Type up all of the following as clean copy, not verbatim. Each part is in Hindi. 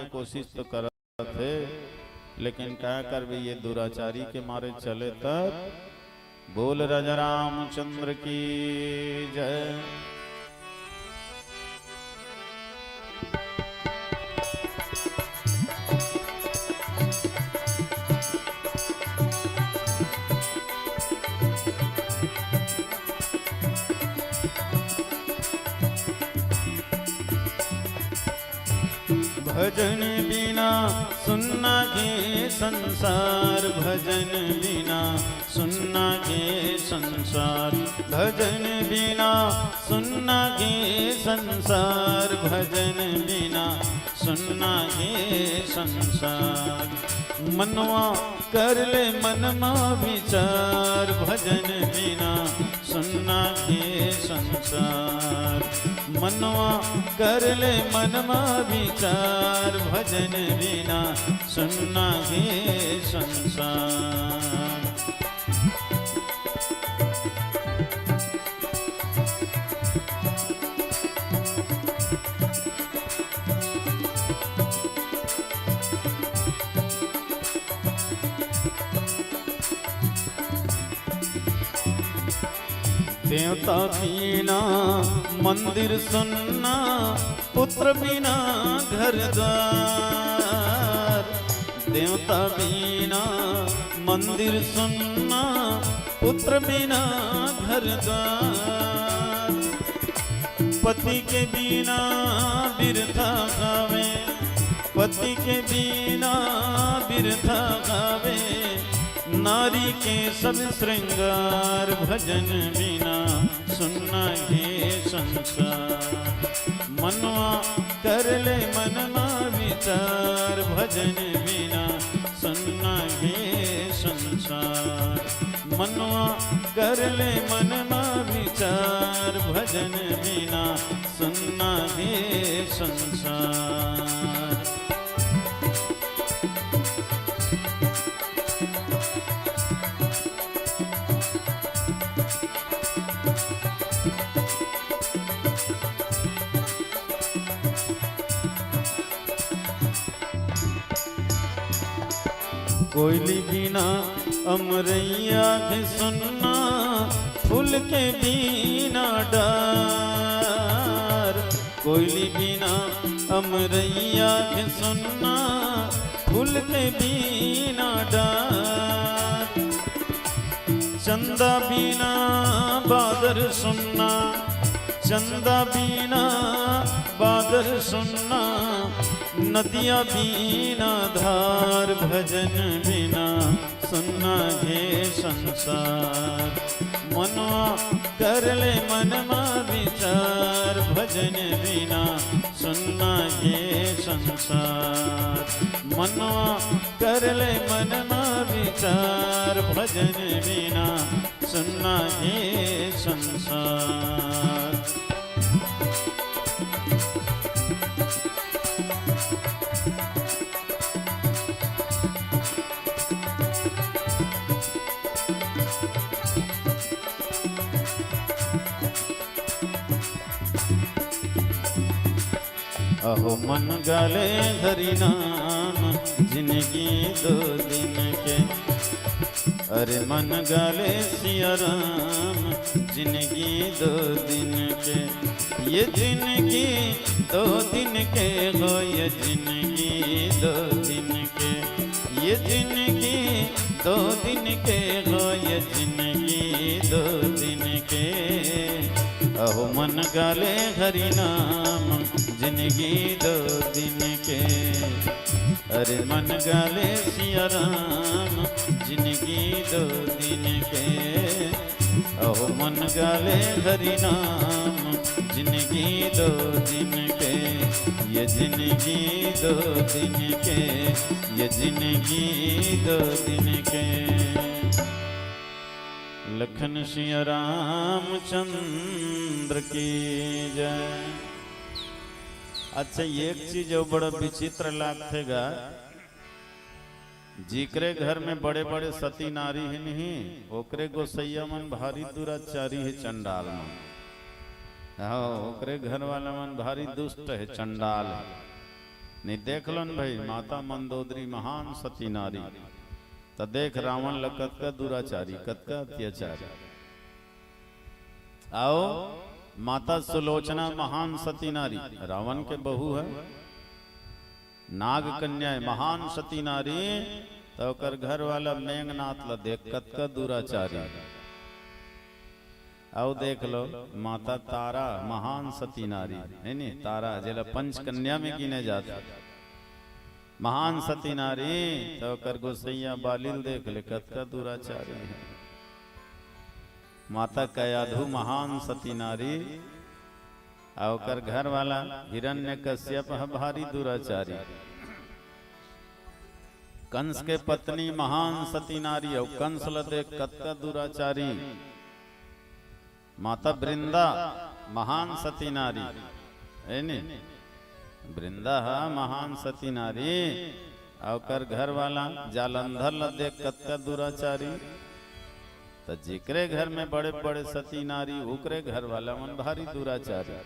के कोशिश तो कर थे, लेकिन क्या कर भी ये दुराचारी के मारे चले तब। बोल राजा रामचंद्र की जय। भजन बिना सुनना के संसार, भजन बिना सुनना के संसार, भजन बिना सुनना के संसार, भजन बिना सुनना के संसार। मनवा कर ले मनमा विचार, भजन बिना सुनना के संसार। मनवा कर ले मनमा विचार, भजन बिना सुनना के संसार। देवता बिना मंदिर सुनना, पुत्र बिना घर द्वार। देवता बिना मंदिर सुनना, पुत्र बिना घर द्वार। पति के बिना बिरथा गावे, पति के बिना बिरथा गावे। नारी के सब श्रृंगार, भजन बिना सुनना के संसार। मनवा कर ले मनमा विचार, भजन बिना सुनना के संसार। मनवा कर ले मनमा विचार, भजन बिना सुनना के संसार। कोयली बिना अमरैया के सुनना, फूल के बिना डार। कोयली बिना अमरैया के सुनना, फूल के बिना डार। चंदा बिना बादर सुनना, चंदा बिना बादर सुनना। नदिया बिना धार, भजन बिना सुनना है संसार। मनवा कर ले मनमा विचार, भजन बिना सुनना है संसार। मनवा कर ले मनमा विचार, भजन बिना सुनना है संसार। अहो मन गाले हरि नाम, जिंदगी 2 दिन के। अरे मन गाले सिया राम, जिंदगी 2 दिन के। ये जिंदगी 2 दिन के हो, ये जिंदगी 2 दिन के। ये जिंदगी 2 दिन के हो, ये जिंदगी 2 दिन के। अहो मन गाले हरि नाम, जिंदगी 2 दिन के। अरे मन गाले सिया राम, जिंदगी 2 दिन के। अहो मन गाले हरि नाम, जिंदगी 2 दिन के। ये जिंदगी 2 दिन के, ये जिंदगी 2 दिन के। लखन सिया रामचंद्र की जय। अच्छा एक चीज जो बड़ा विचित्र लगेगा, जिकरे घर में बड़े बड़े सती नारी है नहीं, ओकरे गोसैया मन भारी दुराचारी है चंडाल मन। हाँ, ओकरे घर वाला मन भारी दुष्ट है चंडाल है। नहीं देख लो न भाई, माता मंदोदरी महान सती नारी, तो देख रावण लकत का दुराचारी, कत का अत्याचारी। आओ माता सुलोचना महान सती नारी, रावण के बहू है, नाग कन्या है, महान सती नारी, तो कर घर वाला मेघनाथ ला देख कत का दुराचारी। आओ देख लो माता तारा महान सती नारी है नी, तारा जेला पंच कन्या में गिने जाता, महान सती नारी, तो कर गोसैया बालिल देख ले कत का दुराचारी है। माता कयाधु महान सती नारी, और कर घर वाला हिरण्यकश्यप भारी दुराचारी। कंस के पत्नी महान सती नारी, और कंस ल देख कत का दुराचारी। माता वृंदा महान सती नारी है नी, वृंदा महान सती नारी, और कर घर वाला जालंधर ल देख कत का दुराचारी। तो जिकरे घर में बड़े बड़े सती नारी, उकरे घर वाला मन भारी दुराचारी।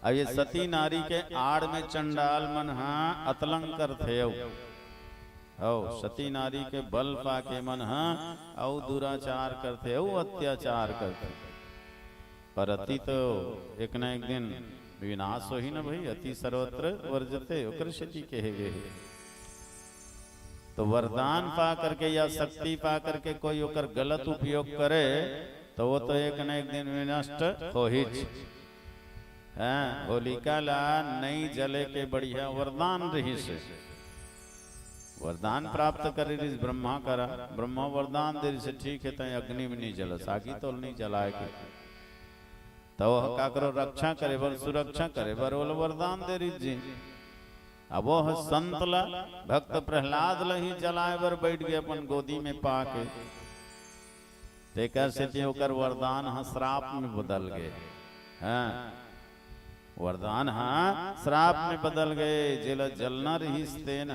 अब ये सती नारी के आड़ में चंडाल मन अतलंग कर थे, हो सती नारी के बल पाके मन औ दुराचार करते, औ अत्याचार करते। पर अति तो एक न एक दिन विनाश हो ही न भाई, अति सर्वत्र वर्जते ओकर शती कहे गए। तो वरदान पा करके या शक्ति पा करके कोई ओकर गलत उपयोग करे, तो वो तो एक न एक दिन विनष्ट हो ही। होलिका ला नहीं जले के बढ़िया वरदान रही से, वरदान प्राप्त करे ब्रह्मा करा, ब्रह्मा वरदान दे से ठीक है, तय अग्नि में नहीं जल, सागी तो नहीं जलाए के, तो का करो रक्षा करे बर, सुरक्षा करे बर वो वरदान दे रही जी। अब वो संत ला भक्त प्रहलाद ला ही जलाए बर बैठ गए अपन गोदी में पाके, तेकर से होकर वरदान श्राप में बदल गए। वरदान श्राप में बदल गए। जिला जलना रही तेन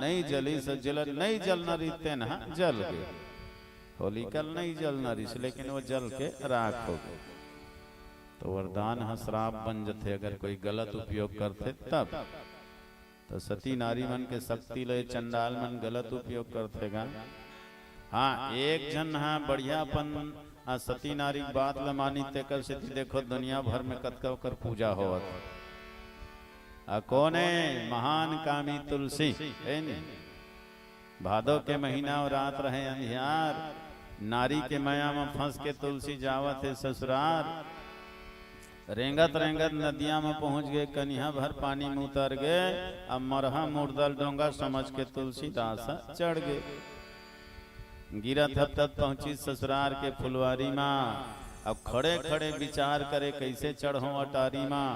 नहीं जली से, जिला नहीं जलना रही तेन जल गए। होलिका नहीं जलना रही, लेकिन वो जल के राख हो गए। तो वरदान श्राप बन जाते अगर कोई गलत उपयोग करते तब। तो सती नारी मन के शक्ति ले चंडाल मन गलत उपयोग करते गा। हाँ एक जन बढ़िया अपन सती नारी बात ल मानी तेकर से देखो दुनिया भर में कतका कर पूजा होवत। कौन है? महान कामी तुलसी है नी। भादो के महीना और रात रहे अंधियार, नारी के माया में फंस के तुलसी जावत है ससुरार। रेंगत रेंगत नदिया में पहुंच गए, कन्या भर पानी में उतर गए। अब मरहा मुर्दल डोंगा समझ के तुलसीदास चढ़ गए। गिरा तब तक पहुंची ससुरार के फुलवारी माँ। अब खड़े खड़े विचार करे कैसे चढ़ो अटारी माँ।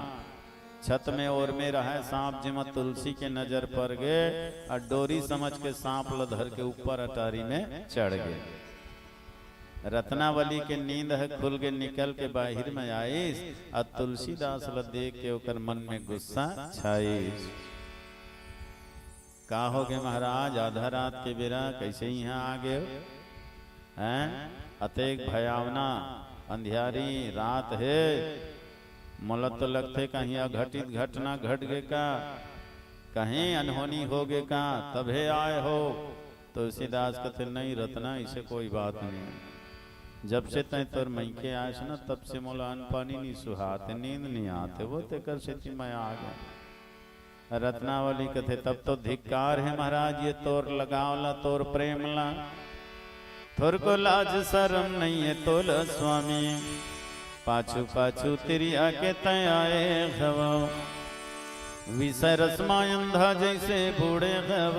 छत में और में रहा सांप जिमा तुलसी के नजर पर गए और डोरी समझ के सांप लधर के ऊपर अटारी में चढ़ गए। रत्नावली के नींद है खुल के निकल के बाहर में आईस और तुलसीदास ल देख के ओकर मन में गुस्सा छाईस। का हो गए महाराज, आधा रात के बेरा कैसे यहाँ आ गए हैं? अतेक भयावना अंधियारी रात है, मोला तो लगते कहीं अघटित घटना घट गए का, कहीं अनहोनी हो गए का, तबे आए हो। तुलसीदास कहते नहीं रत्ना इसे कोई बात नहीं, जब से तय तोर मई के आयस ना तब से मोला अन्न पानी नहीं सुहाते, नींद नहीं आते, वो तेकर से मैं आ गया। रत्नावली कथे तब तो धिक्कार है महाराज, ये तोर लगावला तोर प्रेमला, थोर को लाज शरम नहीं है तोला स्वामी। पाछू पाछू तेरी आके तय आए घव, विषय रसमायंधा जैसे बूढ़े घव।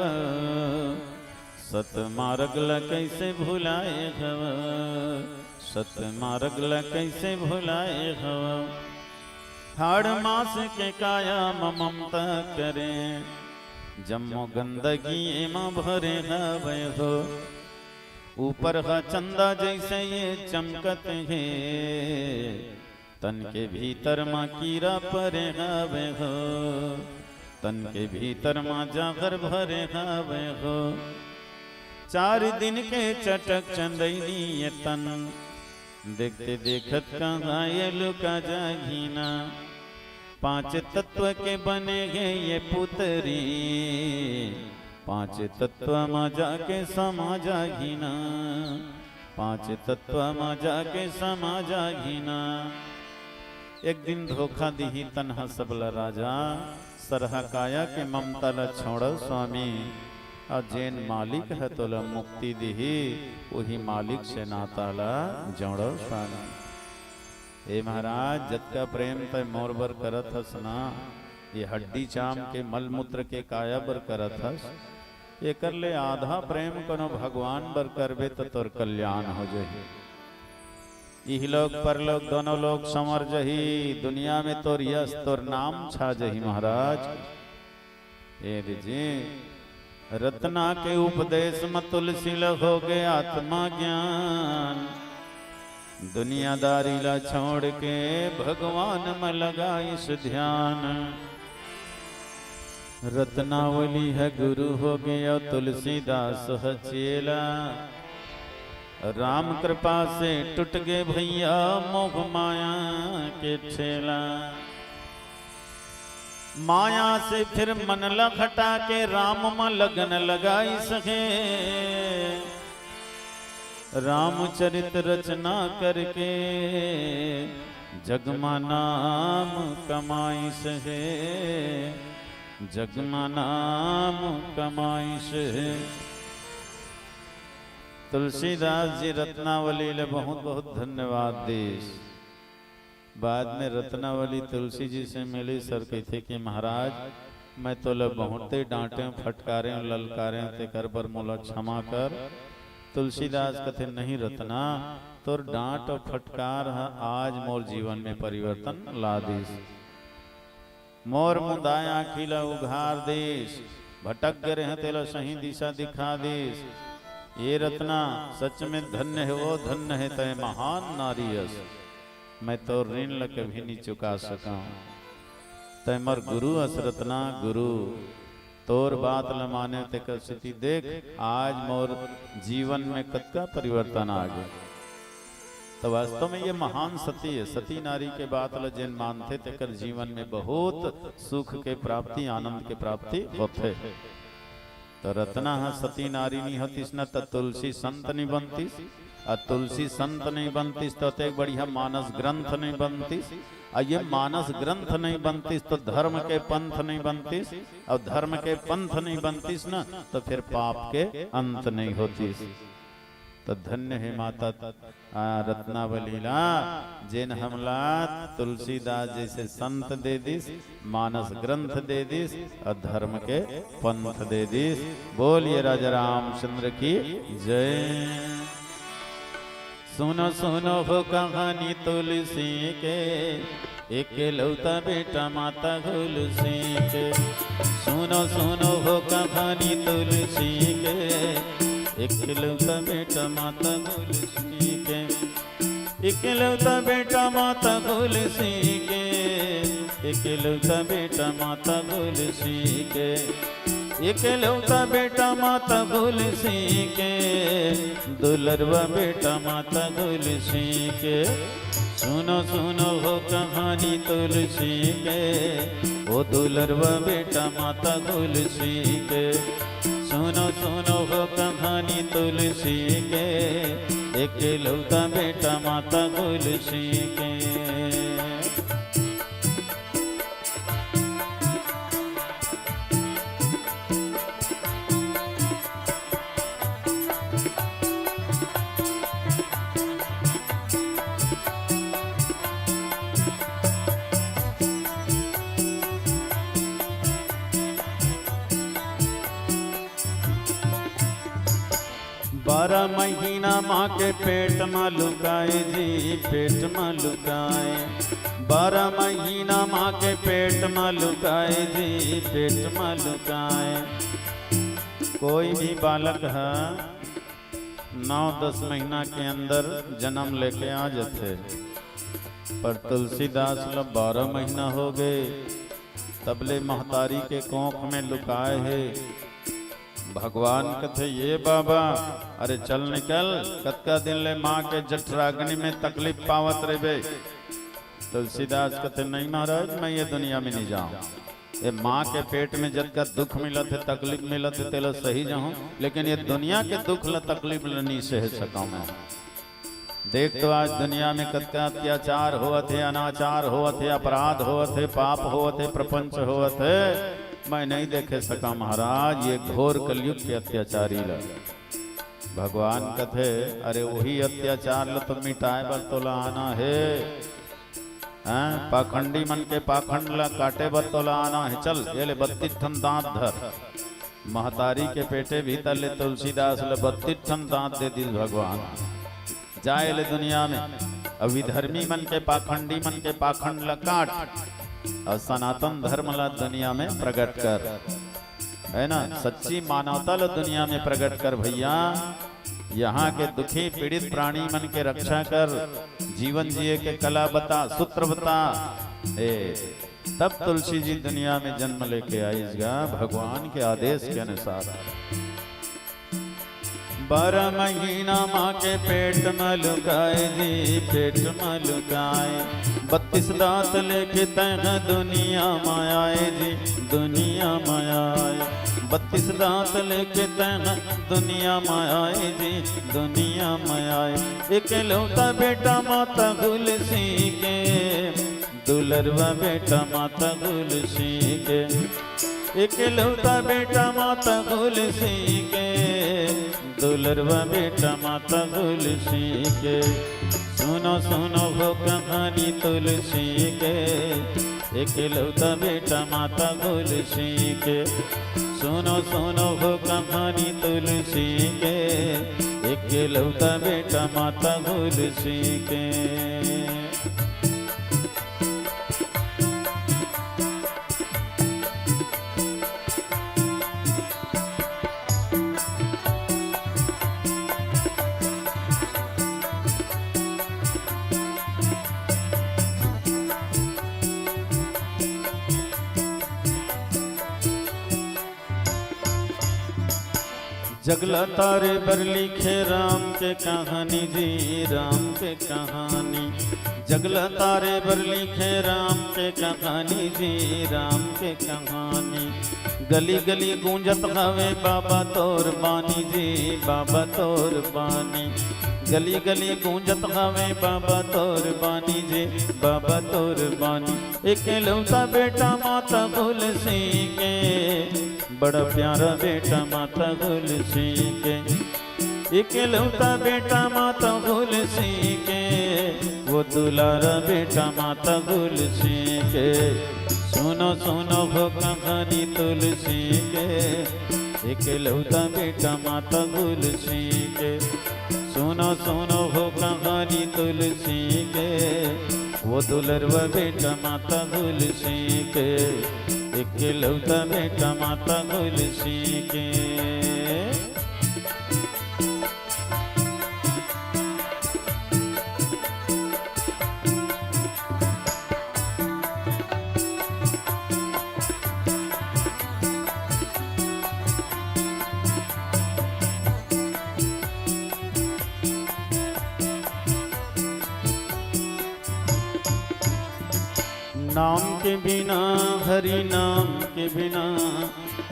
सत मार्ग ल कैसे भुलाए घव, सत मार्ग ल कैसे भुलाए घव। हाड़ मास के काया ममता करे, जम्मो गंदगी एमा भरे हवे हो। ऊपर का चंदा जैसे ये चमकत है, तन के भीतर माँ कीड़ा परे हवे हो। तन के भीतर माँ जागर भरे हवे हो। 4 दिन के चटक चंदैनी ये तन, देखते देखत कहाँ ये लुका जागीना। पांच तत्व के बने गए ये पुतरी, पांच तत्व में जाके समा जागिना, पांच तत्व में जाके समा जागिना। एक दिन धोखा दी तन्हा सबला राजा, सरहा काया के ममता ला छोड़ स्वामी, और जैन मालिक है तो ला मुक्ति दी, वही मालिक से नाता ला जोड़ो स्वामी। हे महाराज जत का प्रेम तय मोर बर करत हस ना, ये हड्डी चाम के मलमूत्र के काया बर करत हस, ये कर ले आधा प्रेम कनो भगवान बर करबे तो तोर कल्याण हो जाही। इह लोग परलोक दोनों लोग संवर जही, दुनिया में तोर यश तोर नाम छा जही महाराज। ये जी रत्ना के उपदेश में तुलसी हो गए आत्मा ज्ञान, दुनियादारी ला छोड़ के भगवान में लगा इस ध्यान। रत्नावली है गुरु हो गया तुलसीदास है चेला, राम कृपा से टूट गए भैया मोह माया के ठेला। माया से फिर मन लखटा के राम में लगन लगाई सके, रामचरित रचना करके जगमा नाम कमाई सके, जगमा नाम कमाई सके। तुलसीदास जी रत्नावली ले बहुत बहुत धन्यवाद देश। बाद में रत्नावली तुलसी जी से मिली, सर कहते कि महाराज मैं तो ल बहुते डांटे फटकारे ललकारे ते कर पर मोला क्षमा कर। तुलसीदास कथे नहीं रत्ना, तोर डांट और फटकार आज मोर जीवन में परिवर्तन ला दीस, मोर मुदाया खिला उघार देश, भटक गए हैं तेला सही दिशा दिखा देश। ये रत्ना सच में धन्य है वो धन्य है तय महान नारी यश, मैं तो ऋण ल कभी नहीं चुका सका। तय मर गुरु अस रत्ना गुरु, तोर बात ल माने ते कर स्थिति देख, आज मोर जीवन में कतका परिवर्तन आ गया। तो वास्तव में ये महान सती है, सती नारी के बात ल जिन मानते ते कर जीवन में बहुत सुख के प्राप्ति आनंद के प्राप्ति होते। तो रत्ना सती नारी नहीं होतीस न तो तुलसी संत नहीं बनतीस, और तुलसी संत नहीं बनतीस तो एक बढ़िया मानस ग्रंथ नहीं बनतीस, और ये मानस ग्रंथ नहीं बनतीस तो धर्म के पंथ नहीं बनतीस, और धर्म के पंथ नहीं बनतीस ना तो फिर पाप के अंत नहीं होतीस। तो धन्य है माता रत्नावली ला, जिन हमला तुलसीदास जैसे संत दे दिस, मानस ग्रंथ दे दिस, और धर्म के पंथ दे दिस। बोलिए राजा रामचंद्र की जय। सुनो सुनो हो कहानी तुलसी के, एक लौता बेटा माता तुलसी के। सुनो सुनो हो कहानी तुलसी के, एक लौता बेटा माता तुलसी के। एक लौता बेटा माता तुलसी के, एक लौता बेटा माता तुलसी के। एक लौता बेटा माता तुलसी के, दुलरवा बेटा माता तुलसी के। सुनो सुनो हो कहानी तुलसी के, वो दुलरवा बेटा माता तुलसी के। सुनो सुनो हो कहानी तुलसी के, एक लौता बेटा माता तुलसी के। बारह महीना माँ के पेट में लुकाए जी, पेट में लुकाए। 12 महीना माँ के पेट में लुकाए जी, पेट में लुकाए। कोई भी बालक है 9-10 महीना के अंदर जन्म लेके आ जाते, पर तुलसीदास लोग 12 महीना हो गए तबले महतारी के कोख में लुकाए है। भगवान कहते ये बाबा अरे चल निकल, कतका दिन ले माँ के जठराग्नि में तकलीफ पावत रे बे। तुलसीदास कहते नहीं महाराज मैं ये दुनिया में नहीं जाऊं। ये माँ के पेट में जब का दुख मिलत है तकलीफ मिलत है तेला सही जाऊं, लेकिन ये दुनिया के दुख ल तकलीफ ल नहीं सह सका मैं। देख तो आज दुनिया में कतका अत्याचार होवत है, अनाचार होवत है, अपराध होवत है, पाप होवत है, प्रपंच होवत है, मैं नहीं देखे सका महाराज ये घोर कलयुग के अत्याचारी ल। भगवान कथे अरे वही अत्याचार ल तो मिटाए बर तोला आना है, पाखंडी मन के पाखंड ला काटे बर तोला आना है। चल ये ले 32 ठन दांत धर। महतारी के पेटे भीतर ले तुलसीदास ले 32 ठन दांत दे दी भगवान। जाए ले दुनिया में अब विधर्मी मन के पाखंडी मन के पाखंड ला काट और सनातन धर्म ला दुनिया में प्रकट कर, है ना। सच्ची मानवता ला दुनिया में प्रकट कर भैया। यहाँ के दुखी पीड़ित प्राणी मन के रक्षा कर, जीवन जिए के कला बता, सूत्र बता। तब तुलसी जी दुनिया में जन्म लेके आईगा भगवान के आदेश के अनुसार। 12 महीना माँ के पेट में लुकाए जी, पेट में लुकाए। 32 दांत लेके तैन दुनिया मायाए जी, दुनिया मायाए। 32 दांत लेके तैन दुनिया मायाए जी, दुनिया मायाए। एक लौता बेटा माता तुलसी के, दुलरवा बेटा माता तुलसी के। एक लौता बेटा माता तुलसी के, दुलरवा बेटा माता तुलसी के। सुनो सुनो हो कहानी तुलसी के, एक लौता बेटा माता तुलसी के। सुनो सुनो हो कहानी तुलसी के, एक लौता बेटा माता तुलसी के। जगला तारे पर लिखे राम के कहानी जी, राम के कहानी। जगला तारे पर लिखे राम के कहानी जी, राम के कहानी। गली गली गूंजत हवे बाबा तोर बानी जी, बाबा तोर बानी। गली गली गूंजत हवे बाबा तोर बानी जी, बाबा तोर बानी। एक लौता बेटा माता तुलसी के, बड़ा प्यारा बेटा माता तुलसी के। एक लौता बेटा माता तुलसी के, वो दुलारा बेटा माता तुलसी के। सुनो सुनो हो कहानी तुलसी के, एक लौता बेटा माता तुलसी के। सुनो सुनो हो कहानी तुलसी के, वो दुलरवा बेटा माता तुलसी के। एक लौता बेटा माता तुलसी के। नाम के बिना हरि नाम के बिना,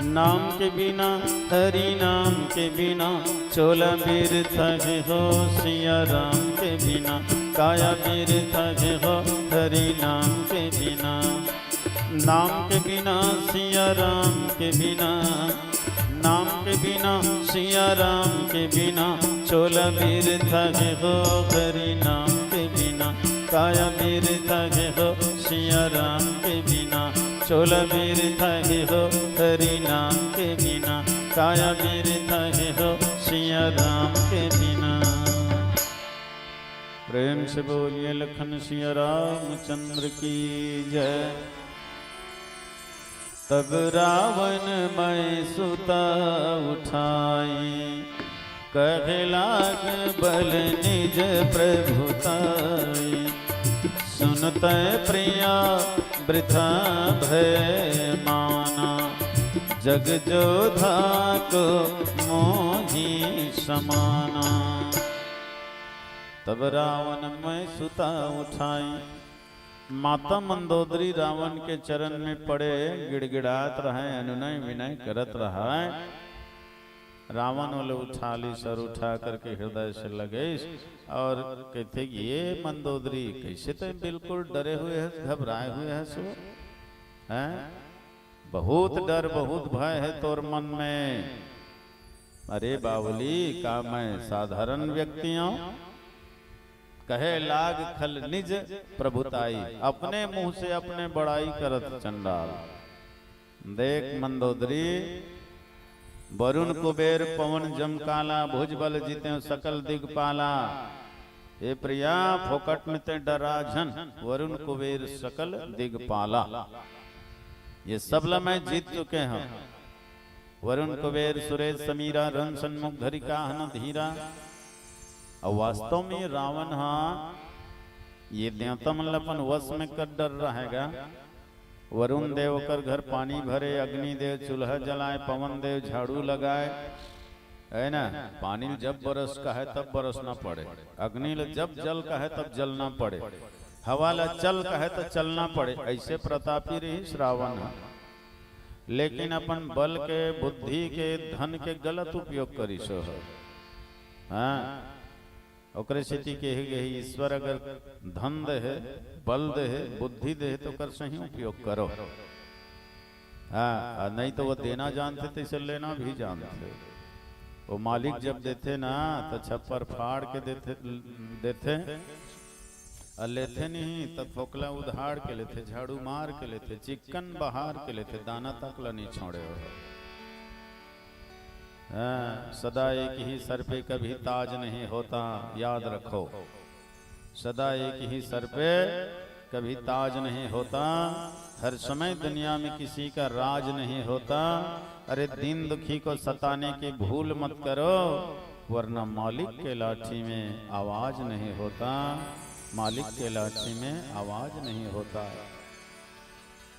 नाम के बिना हरि नाम के बिना। चोला बिरथा है हो सिया राम के बिना, काया बिरथा है हो हरि नाम के बिना। नाम के बिना सिया राम के बिना, नाम के बिना सिया राम के बिना। चोला बिरथा है हो हरि नाम के बिना, काया बिरथा है हो सिया राम के बिना। चोला बिरथा है हो हरि नाम के बिना, काया बिरथा है हो सिया राम के बिना। प्रेम से बोलिए लखन सिया रामचंद्र की जय। तब रावण मैं सुता उठाई, कहे लाग बल निज प्रभुताई। सुनते प्रिया वृथा भय माना, जग जोधा को मोही समाना। तब रावण मैं सुता उठाई, माता मंदोदरी रावण के चरण में पड़े गिड़गिड़ात रहे, अनुनय विनय करत रहा। रावण वाले उठा ली, सर उठा करके हृदय से लगे और कहते कि ये मंदोदरी कैसे तो बिल्कुल डरे हुए है, घबराए हुए है सो हैं, बहुत डर बहुत भय है तोर मन में। अरे बावली का मैं साधारण व्यक्ति हूं, कहे लाग खल निज प्रभुताई, अपने मुंह से अपने बड़ाई करत चंडाल। देख मंदोदरी, वरुण कुबेर पवन जमकाला, भुजबल जीते सकल दिगपाला। हे प्रिया फोकट में ते डरा झन, वरुण कुबेर सकल दिगपाला। ये सबला मैं जीत चुके हैं। वरुण कुबेर सुरेश समीरा, रन सन्मुख धरिका हन धीरा। और वास्तव में रावण हाँ ये देवता मल्लपन वश में कर डर रहेगा। वरुण देव कर घर पानी भरे, अग्नि देव चूल्हा जलाए, पवन देव झाड़ू लगाए, है ना। पानी जब बरस का है तब बरसना पड़े, अग्नि जब जल का है तब जलना पड़े, हवा ला चल का है तो चलना पड़े। ऐसे प्रतापी रही श्रावण। लेकिन अपन बल के, बुद्धि के, धन के गलत उपयोग करी सो। हाँ ओकरे स्थिति के गही ईश्वर अगर धन दे है, बल दे है, बुद्धि दे है तो कर सही उपयोग करो। हाँ नहीं तो वो देना जानते थे, इसे लेना भी जानते। वो मालिक जब देते ना तो छप्पर फाड़ के देते और लेते नहीं तब फोकला उधाड़ के लेते, झाड़ू मार के लेते, चिकन बहार के लेते, दाना तक ला नहीं छोड़े हो। सदा एक ही सर पे कभी ताज नहीं होता, याद रखो। सदा एक ही सर पे कभी ताज नहीं होता, हर समय दुनिया में किसी का राज नहीं होता। अरे दीन दुखी को सताने की भूल मत करो, वरना मालिक के लाठी में आवाज नहीं होता। मालिक के लाठी में आवाज नहीं होता।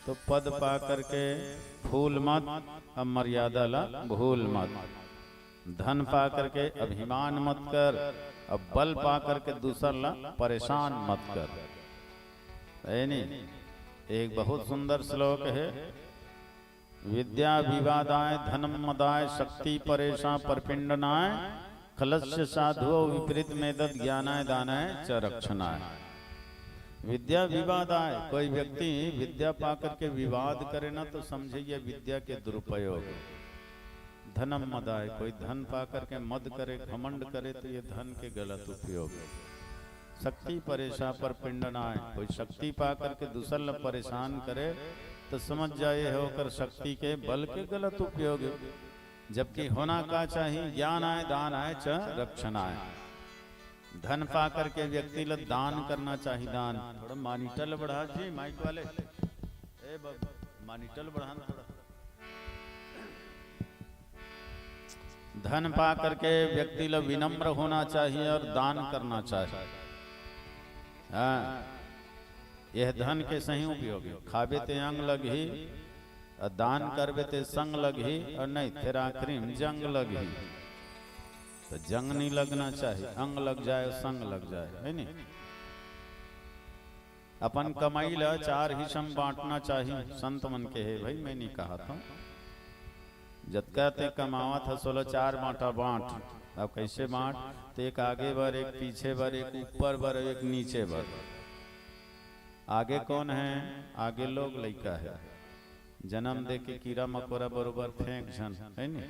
तो पद पा करके फूल मत, अब मर्यादा ला भूल मत। धन पा करके अभिमान मत कर, अब बल पा करके दूसरा ला परेशान मत कर। है नहीं, एक बहुत सुंदर श्लोक है, विद्या विवादाय धनम मदाय, शक्ति परेशा परपिंडनाय, खलस्य साधु विपरीत मेदत ज्ञानाय दानाय च रक्षणाय। विद्या विवादाय, कोई व्यक्ति विद्या पा करके विवाद करे ना तो समझे ये विद्या के दुरुपयोग। धनम मदाय, कोई धन पा करके मद करे, घमंड करे तो ये धन के गलत उपयोग। शक्ति परेशा पर पिंडनाय, कोई शक्ति पा करके दूसरा परेशान करे तो समझ जाए होकर शक्ति के बल के गलत उपयोग। जबकि होना का चाहिए ज्ञान आए दान आए च रक्षण आए। धन पा करके व्यक्ति ल दान करना चाहिए। दान थोड़ा मानिटल बढ़ा जी, माइक वाले ए मानिटल बढ़ा थोड़ा। धन पा करके व्यक्ति ल विनम्र होना चाहिए और दान करना चाहिए। हाँ यह धन के सही उपयोग। खाबे ते अंग लगी और दान करबे ते संग लगी, और नहीं तेरा आखिरी जंग लगी। तो जंग नहीं लगना चाहिए, अंग लग जाए संग लग जाए, है नहीं। अपन कमाई ला चार हिस्सम बांटना चाहिए। संत मन के है भाई, मैं नहीं कहा था। जतका ते कमावा था 16 चार बांटा बांट। अब कैसे बांट, तो एक आगे बर, एक पीछे बर, एक ऊपर बर, एक नीचे बर। आगे कौन है? आगे लोग लइका है, जन्म दे के कीड़ा मकोड़ा बरोबर फेंक झन, है नहीं।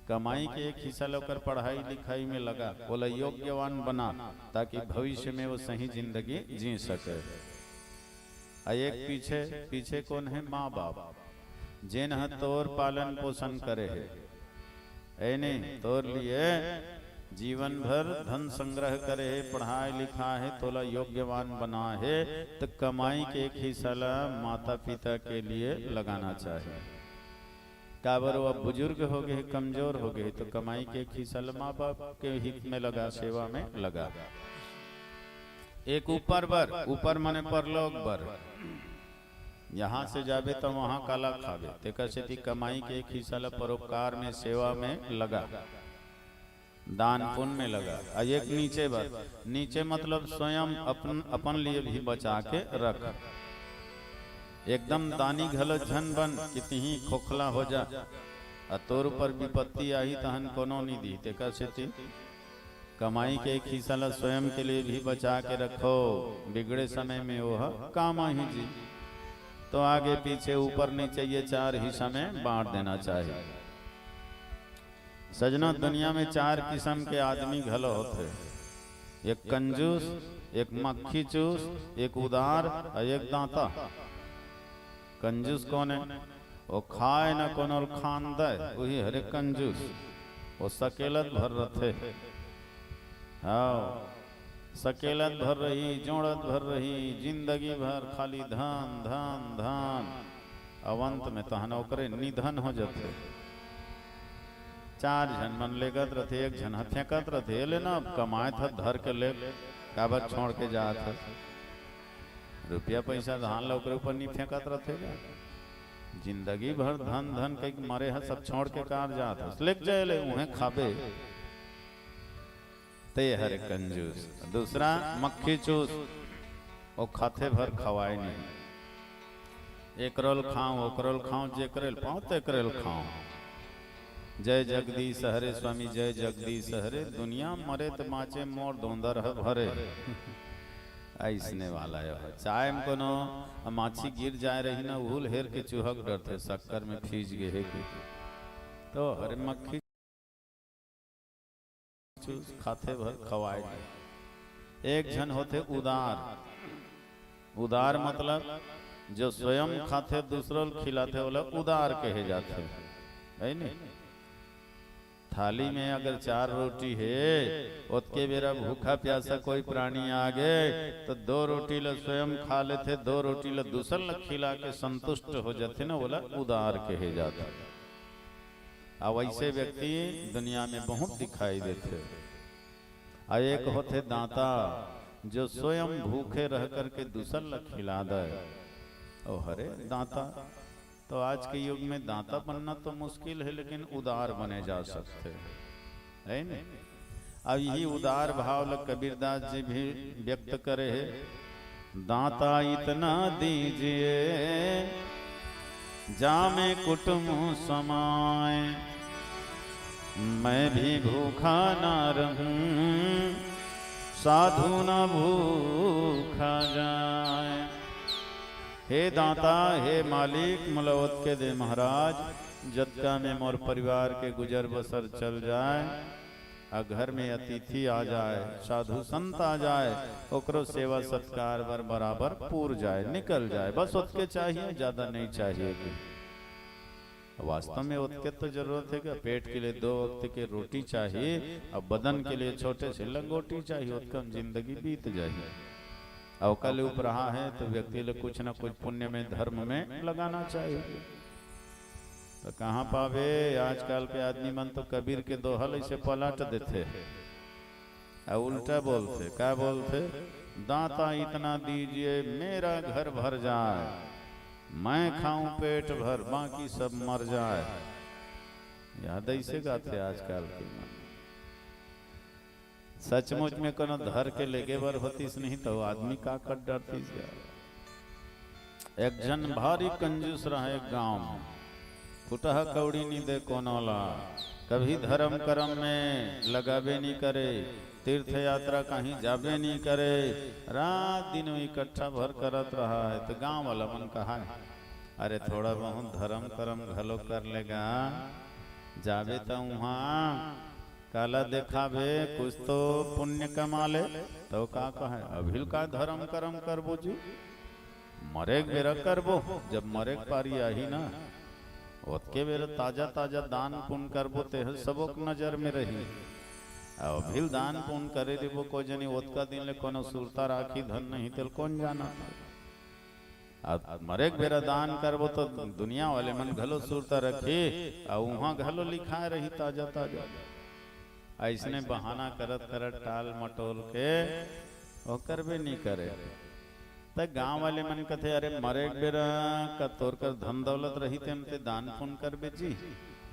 कमाई के एक हिस्सा लेकर पढ़ाई लिखाई में लगा, बोला योग्यवान बना ताकि भविष्य में वो सही जिंदगी जी सके। एक पीछे पीछे कौन है? माँ बाप, जिन तोर पालन पोषण करे है नहीं, तोर लिए जीवन भर धन संग्रह करे है, पढ़ाई लिखा है, तोला योग्यवान बना है। तो कमाई के एक हिस्सा माता पिता के लिए लगाना चाहिए। काबर वो बुजुर्ग हो गए, कमजोर हो गए, तो कमाई के एक हिस्सा माँ बाप के हित में लगा, सेवा में लगा। एक ऊपर बर, ऊपर माने परलोक बर, यहाँ से जाबे तो वहाँ काला खाबे। तेकर से कमाई के एक हिस्सा परोपकार में सेवा में लगा। दान पुण्य में लगा। एक नीचे बात, नीचे मतलब स्वयं अपन लिए भी बचा के रख। एकदम दानी घलो झन बन कितनी खोखला हो जा, तोर पर विपत्ति आई तहन कोनो नहीं दी। तेकर से कमाई के एक हिस्सा ला स्वयं के लिए भी बचा के रखो, बिगड़े समय में वह काम ही जी। तो आगे पीछे ऊपर नीचे ये 4 हिस्सा में बांट देना चाहिए। सजना दुनिया में 4 किस्म के आदमी घलो होते, एक कंजूस, एक मक्खी चूस, एक उदार और एक दाता। कंजूस कौन है? वो खाए न कोनो खान दे, वही हरे कंजूस। वो सकेलत भर रथे, हाँ सकेलत भर रही, जोड़त भर रही, जिंदगी भर खाली धन धन धन, अवंत में तहन ओकरे निधन हो जाते। 4 जन मन लेगत रथे, एक जन हथेकत रथे, ले ना कमाए था धर के ले काबर छोड़ के जात है। रुपया पैसा धान लोग ऊपर नहीं फेंकत रथे, जिंदगी भर धन धन कहीं मरे है सब छोड़ के कार जात है, लेक जाए ले उन्हें खाबे। ते हर कंजूस। दूसरा मक्खी चूस, वो खाते भर खवाए नहीं। एक रोल खाऊं, वो करोल खाऊं, जे करेल पाऊं ते करेल खाऊं। जय जगदीश हरे स्वामी, जय जगदीश हरे। दुनिया मरे तो माचे मोर दोंदर है भरे। ऐसने वाला है। चाय में कोनो माछी गिर जाए रही ना, भूल हेर के चूहक डरते, शक्कर में फीज गए तो हरे मक्खी चूस खाते भर खवाए। एक जन होते उदार। उदार मतलब जो स्वयं खाते दूसरों खिलाते वाला उदार कहे जाते है नहीं। थाली में अगर 4 रोटी है, उसके बेरा भूखा प्यासा कोई प्राणी आ गए तो 2 रोटी ला स्वयं खा लेते, 2 रोटी ला दूसर ला खिला के संतुष्ट हो जाते ना, बोला उदार कहे जाता। अब ऐसे व्यक्ति दुनिया में बहुत दिखाई देते। और एक होते दाता, जो स्वयं भूखे रह करके दूसर ला खिला दे। ओ हरे दाता, तो आज के युग में दाता बनना तो मुश्किल है, लेकिन उदार बने जा सकते है नहीं। अब यही उदार भाव लग कबीरदास जी भी व्यक्त करे है। दाता इतना दीजिए जामे कुटुंब समाए, मैं भी भूखा ना रहूं, साधु न भूखा जाए। हे दाता, हे मालिक, मुलवत के दे महाराज, जदका में मोर परिवार के गुजर बसर चल जाए, और घर में अतिथि आ जाए, साधु संत आ जाए, ओकरो सेवा सत्कार बर बराबर पूर जाए, निकल जाए, बस उसके चाहिए, ज्यादा नहीं चाहिए। वास्तव में उसके तो जरूरत है कि पेट के लिए 2 वक्त की रोटी चाहिए, और बदन के लिए छोटे से लंगोटी चाहिए, उसका जिंदगी बीत जाए। अवकल उप रहा है तो व्यक्ति ले कुछ न कुछ पुण्य में धर्म में लगाना चाहिए। तो कहाँ पावे आजकल के आदमी मन तो कबीर के दोहल ऐसे पलट देते और उल्टा बोलते। क्या बोलते? दाता इतना दीजिए मेरा घर भर जाए, मैं खाऊं पेट भर, बाकी सब मर जाए। याद ऐसे गाते आजकल के मन। सचमुच में कोनो धर के लेगे बर होतीस नहीं तो आदमी का कर डरतीस। एक जन भारी कंजूस रहा एक गांव में, फुटह कौड़ी नहीं दे कोनो ला, कभी धर्म कर्म में लगावे नहीं करे, तीर्थ यात्रा कहीं जाबे नहीं करे, रात दिन इकट्ठा भर करत रहा है। तो गांव वाला मन कहा अरे थोड़ा बहुत धर्म कर्म घलो कर लेगा, जाबे तो वहाँ काला देखाबे, कुछ तो पुण्य कमा ले। तो का कहे अभिल का धर्म कर्म करबो जी, मरे बेरा करबो, जब मरे पारी आही ना, उसके बेरा ताजा ताजा दान पुण्य करबो, ते सबक नजर में रही। अभिल दान पुण्य करे रे वो को जनी ओतका दिन ले कोनो सुरता राखी धन नहीं तेल कौन जाना। अब मरे बेरा दान करबो तो दुनिया वाले मन घलो सुरता रखे, और वहाँ घलो लिखा रही ताजा ताजा। ऐसने बहाना करत करत टाल मटोल के वो करबे नहीं करे। तो गांव वाले मन कहते अरे मरे बेरा का तोर कर धन दौलत रही ते दान पुण्य करबे जी,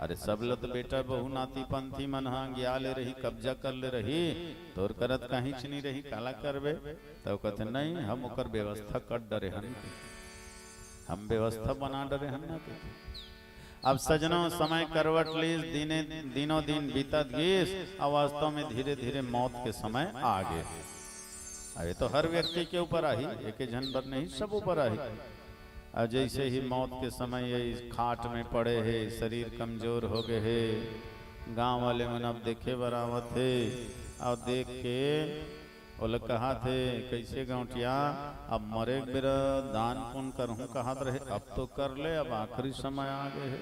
अरे सब लत बेटा बहु नाती पंथी मन गिया ले रही, कब्जा कर ले रही, तोर करत कहीं नहीं रही, काला करबे। तो कहते नहीं, हम ओकर व्यवस्था कर डरे हन, हम व्यवस्था बना डरे हन ना। अब सजनों समय करवट ली, दिनों दिन बीतत गीस, और वास्तव में धीरे धीरे मौत के समय आ गए। अरे तो हर व्यक्ति के ऊपर आई, एक जन पर नहीं, सब ऊपर आई। और जैसे ही मौत के समय ये इस खाट में पड़े है, शरीर कमजोर हो गए है, गांव वाले मन अब देखे बरावत थे, और देख के बोले कहा थे कैसे गौटिया अब मरे बेरा दान पुण्य करहूं कहा रहे, अब तो कर ले, अब आखिरी समय आ गए है।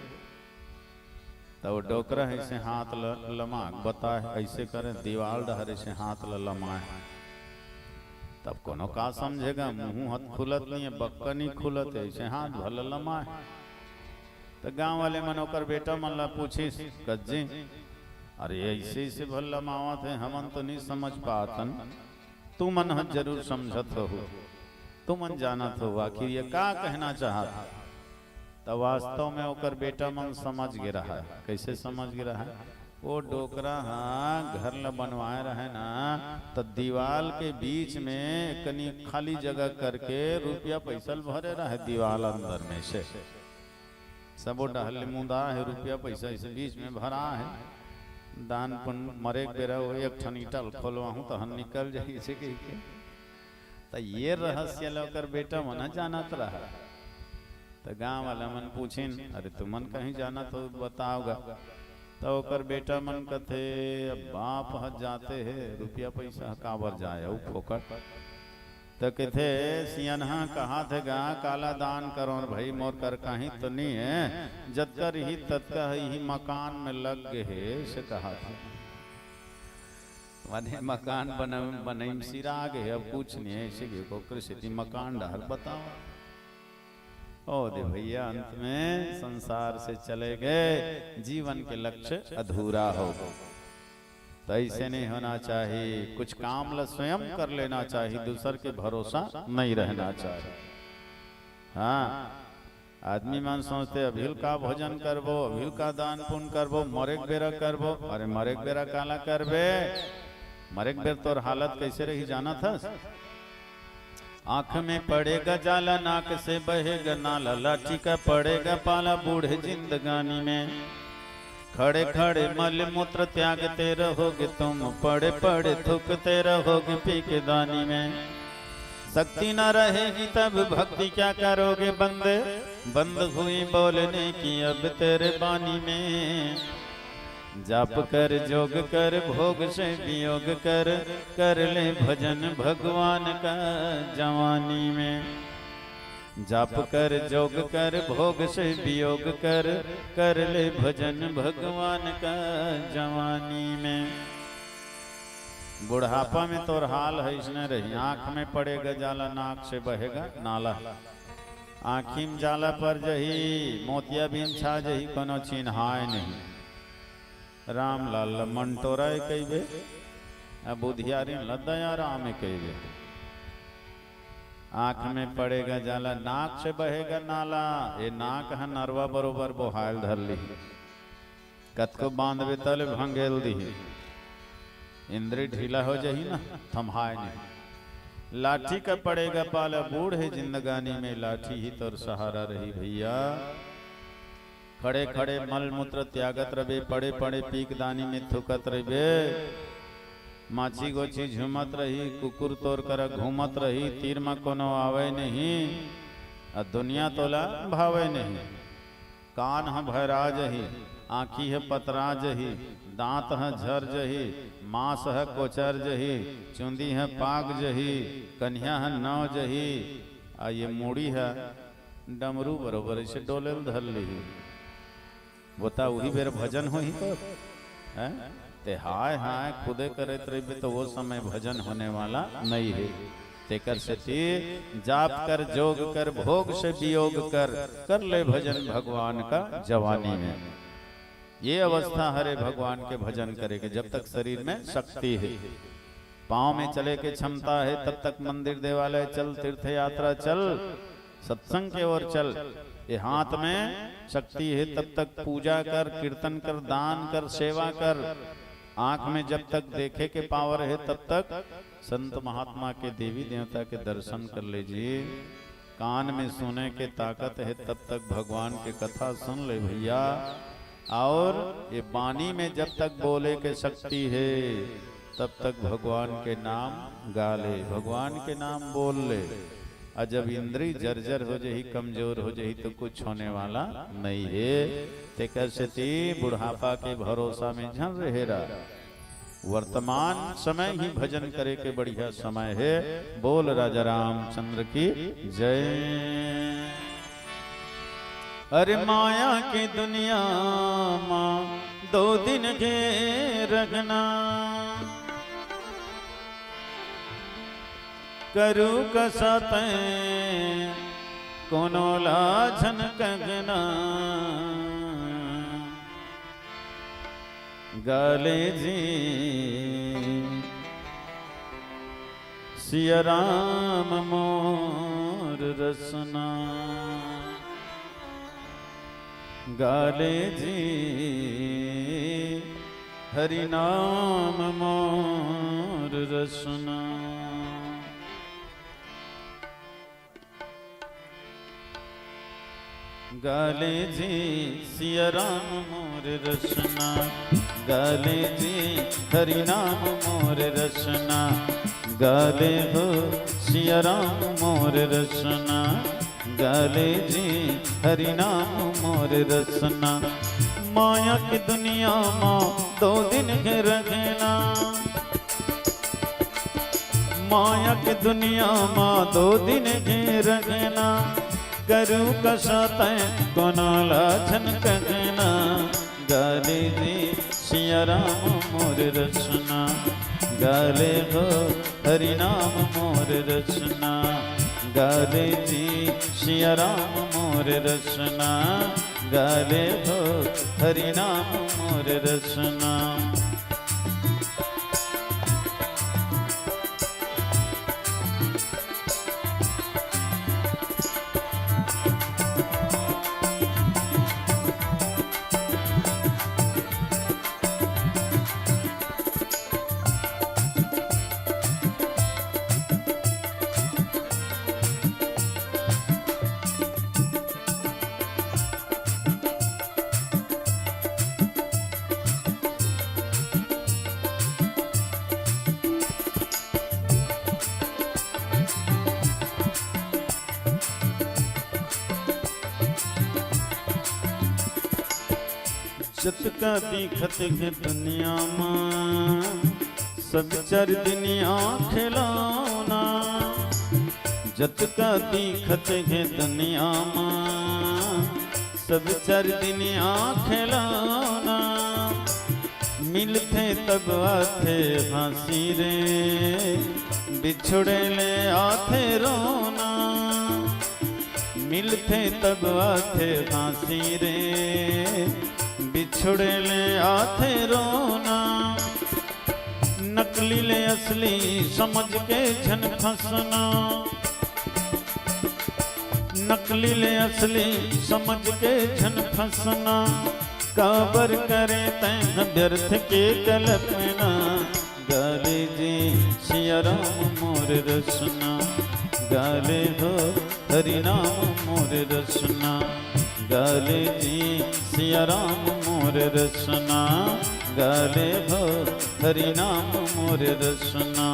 तो डोकरा ऐसे हाथ लमा बता ऐसे करे, दीवार डहरे से हाथ लमाए, तब कोनो का समझेगा, मुंह हाथ खुलत नहीं है, बक्का नहीं खुलत है, ऐसे हाथ भल लमाए। तो गांव वाले मनोकर बेटा मन ला पूछिस कज्जी, अरे ऐसे ऐसे भल लमावत है, हमन तो नहीं समझ पातन, तू मन जरूर समझत हो, तू मन जानत हो आखिर ये का कहना चाहत। तो वास्तव में ओकर बेटा मन समझ गे रहा है। कैसे समझ गे रहा है? वो डोकरा घर ल बनवाए रहे ना, तो दीवाल के बीच में कनी खाली जगह करके रुपया पैसा भरे रहे, दीवाल अंदर में से सबो डहल मुदा है, रुपया पैसा इस बीच में भरा है। दान पुण्य मरे बेरा वो एक ठन ईटल खोलवाहूं तो हम निकल जाए इसे के। तो ये रहस्य लेकर बेटा मन जानत रहा। तो गांव वाला मन पूछिन, अरे तुम मन कहीं जाना तो बताओगा। तो ओकर बेटा मन कथे बाप हज जाते है, रुपया पैसा काबर जाए फोकट। तो कहते सियनहा कहा थे गा काला दान करो भाई, मोर कर कहीं तो नहीं है, जतकर ही तत्कर ही मकान में लग गए है से कहा था। माने मकान बनई सिरा गए, अब कुछ नहीं है ऐसे को कृषि मकान डाल बताओ। ओ दे भैया अंत में संसार से चले गए, जीवन के लक्ष्य अधूरा हो गए। तो ऐसे नहीं होना चाहिए, कुछ काम ल स्वयं कर लेना चाहिए, दूसर के भरोसा नहीं रहना चाहिए। हाँ, आदमी मन सोचते अभिल का भोजन करबो, अभिल का दान पुण्य करबो, मरेक बेरा करबो। अरे मरेक बेरा काला करबे, मरेक बेर तोर हालत कैसे रही जाना था। आंख में पड़ेगा जाला, नाक से बहेगा नाला, लाठी का पड़ेगा पाला, बूढ़े जिंदगानी में खड़े खड़े मल मूत्र त्यागते रहोगे तुम, पड़े पड़े थूकते रहोगे पी के दानी में। शक्ति न रहेगी तब भक्ति क्या करोगे बंदे, बंद हुई बोलने की अब तेरे बानी में। जाप कर जोग कर भोग से वियोग कर, कर ले भजन भगवान का जवानी में। जाप कर जोग कर भोग से वियोग कर, कर ले भजन भगवान का जवानी में। बुढ़ापा में तोर हाल है इसने रही, आंख में पड़ेगा जाला, नाक से बहेगा नाला, आँखी में जाला पर जही, मोतिया बिन छा जही, कोनो चिन्हाय नहीं। राम लाल मंटोरा कहिबे, बुधियारी लदया राम कहिबे। आंख में पड़ेगा जाला, नाक से बहेगा नाला, ये नाक है नरवा बरोबर बोहाल धर ली, कतको बांधबे तले भंगेल दी, इंद्री ढीला हो जाही ना, थमहाय नहीं। लाठी का पड़ेगा पाला, बूढ़े जिंदगानी में लाठी ही तोर सहारा रही भैया। खड़े खड़े मल मूत्र त्यागत रहे, पड़े पड़े पीक दानी में थुकत रहे, माछी गोछी झुमत रही, कुकुर तोर कर घूमत रही, तीर में कोनो आवे नहीं, और दुनिया तोला भावे नहीं। कान है भयरा जही, आँखी है पतरा जही, दांत है झर जही, मांस है कोचर जही, चुंदी है पाग जही, कन्या है नौ जही, आ ये मूड़ी है डमरू बरोबर इसे डोलेल धर ली। बता वही बेर भजन हो ही तो है? ते हाय हाय खुदे करे तरे तो वो समय भजन होने वाला नहीं है। तेकर से जाप कर जोग कर भोग से वियोग कर, कर ले भजन भगवान का जवानी में। ये अवस्था हरे भगवान के भजन करेगे जब तक शरीर में शक्ति है, पाँव में चले के क्षमता है, तब तक मंदिर देवालय चल, तीर्थ यात्रा चल, सत्संग के ओर चल। ये हाथ में शक्ति है तब तक पूजा कर, कीर्तन कर, दान कर, सेवा कर। आंख में जब तक देखे के पावर है तब तक संत महात्मा के, देवी देवता के दर्शन कर लीजिए। कान में सुने के ताकत है तब तक भगवान की कथा सुन ले भैया। और ये वाणी में जब तक बोले के शक्ति है तब तक भगवान के नाम गा ले, भगवान के नाम बोल ले। और जब इंद्री जर्जर हो जाही, कमजोर हो जाही तो कुछ होने वाला नहीं है। ते कैसे ती बुढ़ापा के भरोसा में झन रहेरा। वर्तमान समय ही भजन करे के बढ़िया समय है। बोल राजा रामचंद्र की जय। अरे माया की दुनिया माँ 2 दिन के रखना, करू कसत कोनो लाछन कंगना। गाले जी सिया राम मोर रसना, गाले जी हरि नाम मोर रसना। गाले जी सिया राम मोर रसना, गाले जी हरि नाम मोर रसना। गाले हो सिया राम मोर रसना, गाले जी हरि नाम मोर रसना। माया की दुनिया माँ 2 दिन के रखना, माया की दुनिया माँ 2 दिन के रखना। करू कसत कोनो लाछन कंगना, गाले जी सिया राम मोर रसना। गाले हो हरि नाम मोर रसना, गाले जी सिया राम मोर रसना। गाले हो हरि नाम मोर रसना। जतका दिखत है दुनिया माँ सब 4 दुनिया खिलौना। जतका दिखत है दुनिया माँ सब 4 दुनिया खिलौना। मिलते तब आते हंसी रे, बिछड़े ले आते रोना। मिलते तब आते हंसी रे, बिछड़े ले आते रोना। नकली ले असली समझ के झन फंसना, नकली ले असली समझ के झन फंसना। काबर करे तैं व्यर्थ के कल्पना, गाले जी सिया राम मोर रसना। गाले हो हरि नाम मोर रसना, गाले जी सिया राम मोर रसना। गाले हो हरि नाम मोर रसना।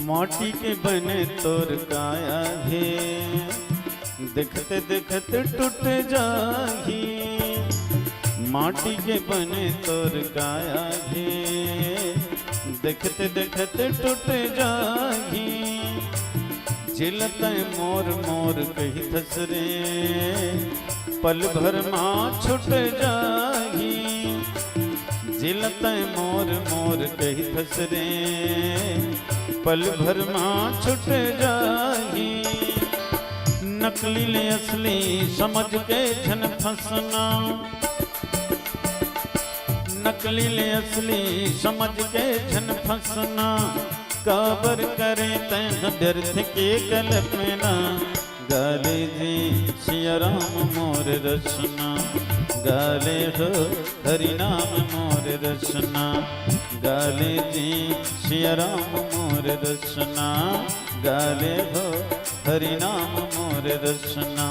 माटी के बने तोर काया है, देखते देखते टूट जाही। माटी के बने तोर काया है, देखते देखते टूट जाही। झिलत मोर मोर कही थसरे, पल भर माँ छूट जाही। जिलत मोर मोर कही फसरे, पल भर मां छुट जाही। नकली ले असली समझ के झन फसना, नकली ले असली समझ के झन फसना। काबर करे तैं व्यर्थ के कल्पना, गाले जी सिया राम मोर रसना। गाले हो हरि नाम मोर रसना, गाले जी सिया राम मोर रसना। गाले हो हरि नाम मोर रसना।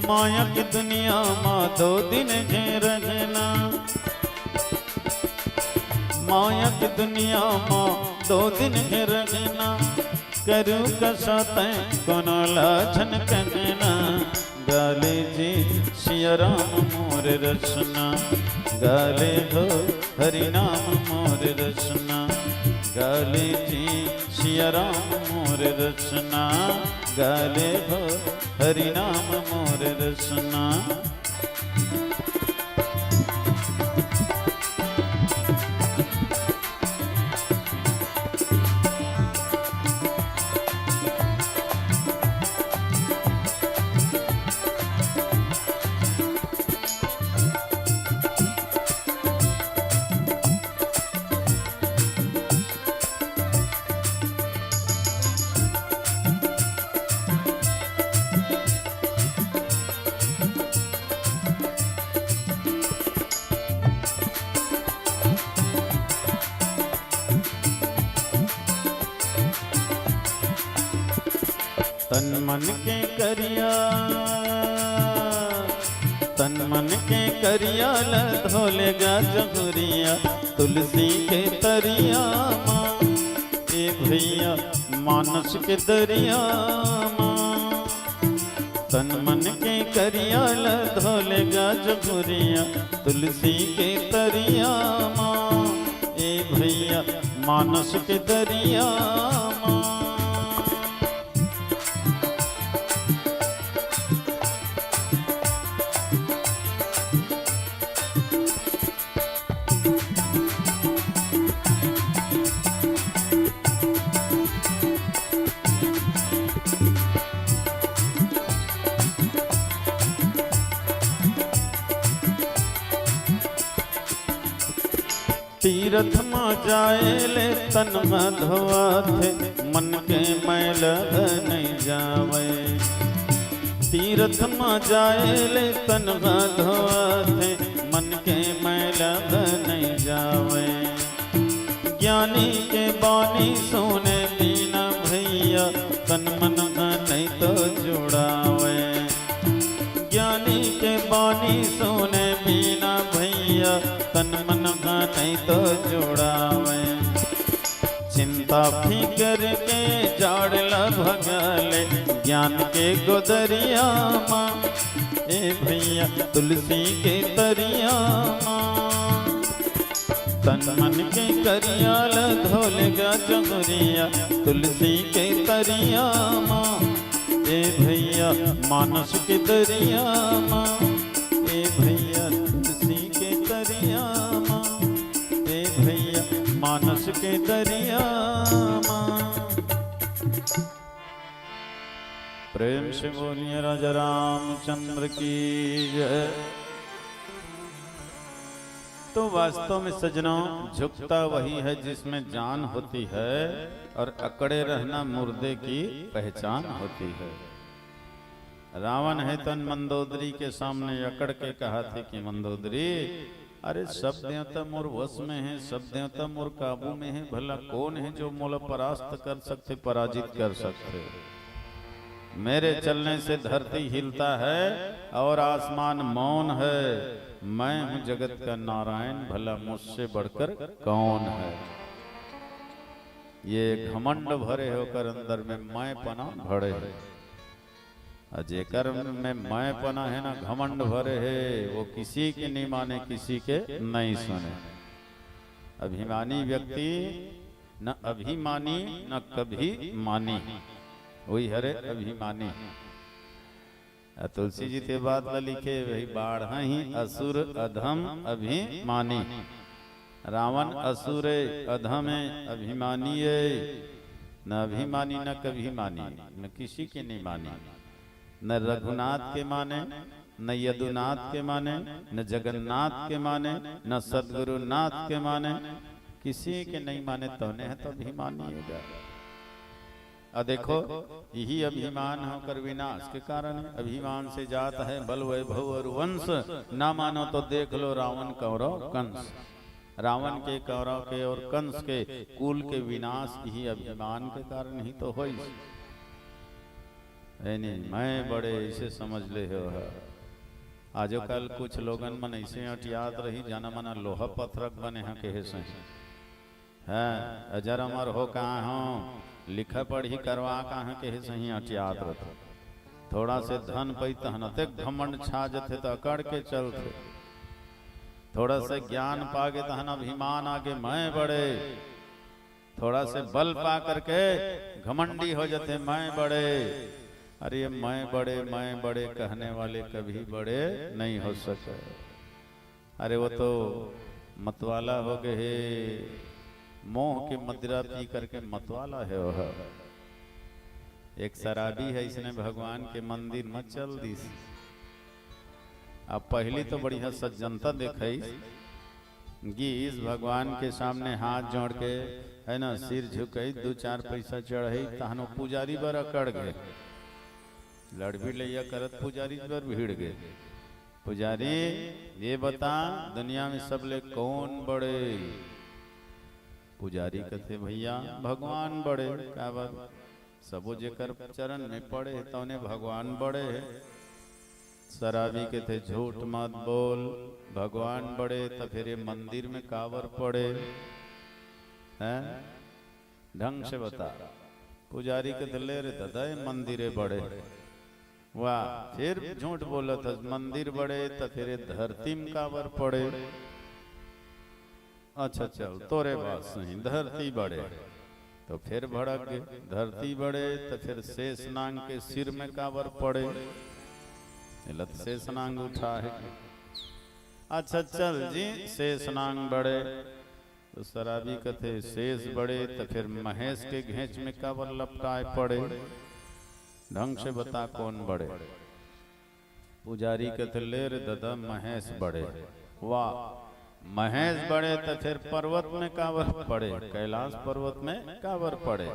माया की दुनिया माँ 2 दिन घे रहना, माया की दुनिया माँ 2 दिन घे रहना। करू कसा तैं कोनो लाछन कहना, गाले जी सिया राम मोर रसना। गाले हो हरि नाम मोर रसना, गाले जी सिया राम मोर रसना। गाले हो हरि नाम मोर रसना। तन मन के करिया, तन मन के करिया धोलेगा जहुरिया। तुलसी के तरिया माँ ए भैया मानस के दरिया माँ। तन मन के करिया धोलेगा जहुरिया। तुलसी के तरिया माँ ए भैया मानस के दरिया माँ। तीरथ माँ जाए ले तन में धोआथे, मन के मैल नहीं जावे। तीरथ माँ जाए ले तन में धोआथे, मन के मैल नहीं जावे। ज्ञानी के बानी सोने बिना भैया, तन मन नहीं तो जुड़ावे। ज्ञानी के बानी सोने बिना भैया, तन मन नहीं तो जुड़ावे। चिंता फिकर के जाड़ भगले, ज्ञान के गोदरिया माँ ए भैया तुलसी के तरिया माँ। तन मन के करिया धोलेगा जमुरिया। तुलसी के तरिया माँ ए भैया मानस के दरिया माँ। ए भैया तुलसी के तरिया माँ ए भैया मानस के दरिया माँ। प्रेम से बोलिए राजा रामचंद्र की जय। तो वास्तव में सजनों झुकता वही है जिसमें जान होती है, और अकड़े रहना मुर्दे की पहचान होती है। रावण है तन मंदोदरी के सामने अकड़ के कहा थे कि मंदोदरी अरे सब देवता मोर वश में है, सब देवता मोर काबू में है, भला कौन है जो मोला परास्त कर सकते, पराजित कर सकते। मेरे चलने से धरती हिलता है और आसमान मौन है। मैं हूं जगत का नारायण, भला मुझसे बढ़कर कौन है। ये घमंड भरे होकर अंदर में मैं पना भरे है, जेकर में मैं पना है ना घमंड भरे है, वो किसी के नहीं माने, किसी के नहीं सुने। अभिमानी व्यक्ति न अभिमानी न कभी मानी, वही हरे अभिमानी। तुलसी जी ते बात ला लिखे वही बाढ़ ही असुर अधम अभिमानी। रावण असुरे अधमे अभिमानी न अभिमानी न कभी मानी, न किसी के नहीं मानी, न रघुनाथ के माने, न यदुनाथ के माने, न जगन्नाथ के माने, न सदगुरुनाथ के माने, किसी के नहीं माने तो ने है तो अभिमानी है। अब देखो यही अभिमान होकर विनाश के कारण है। अभिमान से जाता है बल वैभव और वंश, ना मानो तो देख लो रावण कौरव कंस। रावण के कौरव के और कंस के कुल के विनाश यही अभिमान के कारण ही तो हो। नहीं मैं बड़े ऐसे समझ ले हो। आजो कल कुछ लोगन मन ऐसे अटियात रही जाना मना लोहा पत्थरक बने हैं कहे सही है। अजर अमर हो कहाँ हो लिखा पढ़ी करवा कहाँ के सही अटियात रहते। थोड़ा से धन पई तहनते घमंड छा जथे तो अकड़ के चलते। थोड़ा से ज्ञान पागे तहन अभिमान आगे मैं बड़े। थोड़ा से बल पा करके घमंडी हो जाते मैं बड़े। अरे मैं बड़े कहने वाले कभी बड़े नहीं हो सके। अरे वो तो मतवाला हो गए, मोह के मदिरा पी करके मतवाला है वह। एक शराबी है, इसने भगवान के मंदिर में चल दी। अब पहली तो बढ़िया सज्जनता दिखाई गीस भगवान के सामने हाथ जोड़ के है ना सिर झुकई, दो चार पैसा चढ़ाई तहनो पुजारी बर अकड़ गए। लड़ भी लिया करत पुजारी पर भीड़ गए। पुजारी ये बता दुनिया में सब ले कौन बड़े? पुजारी कहते भैया भगवान बड़े। क्या बात? सबो जेकर चरण में पड़े तो उन्हें भगवान बड़े है। शराबी कहते झूठ मत बोल, भगवान बड़े तो फिर ये मंदिर में कावर पड़े हैं? ढंग से बता। पुजारी कहते ले रे दादा मंदिरे बड़े। वाह, फिर झूठ बोला था मंदिर बड़े तो फिर धरती में कावर पड़े। अच्छा चल तोरे बात सही, धरती बड़े तो फिर भड़क गए। धरती बड़े तो फिर शेषनाग के सिर में कावर पड़े। लत शेषनाग उठा है। अच्छा चल जी शेषनाग बड़े तो शराबी कहते शेष बड़े तो फिर महेश के घेंच में कावर लपटाए पड़े। ढंग से बता कौन बड़े? पुजारी कहते ले रे दादा महेश बड़े। वाह, महेश बड़े तो फिर पर्वत में कावर पड़े, कैलाश पर्वत में कावर पड़े।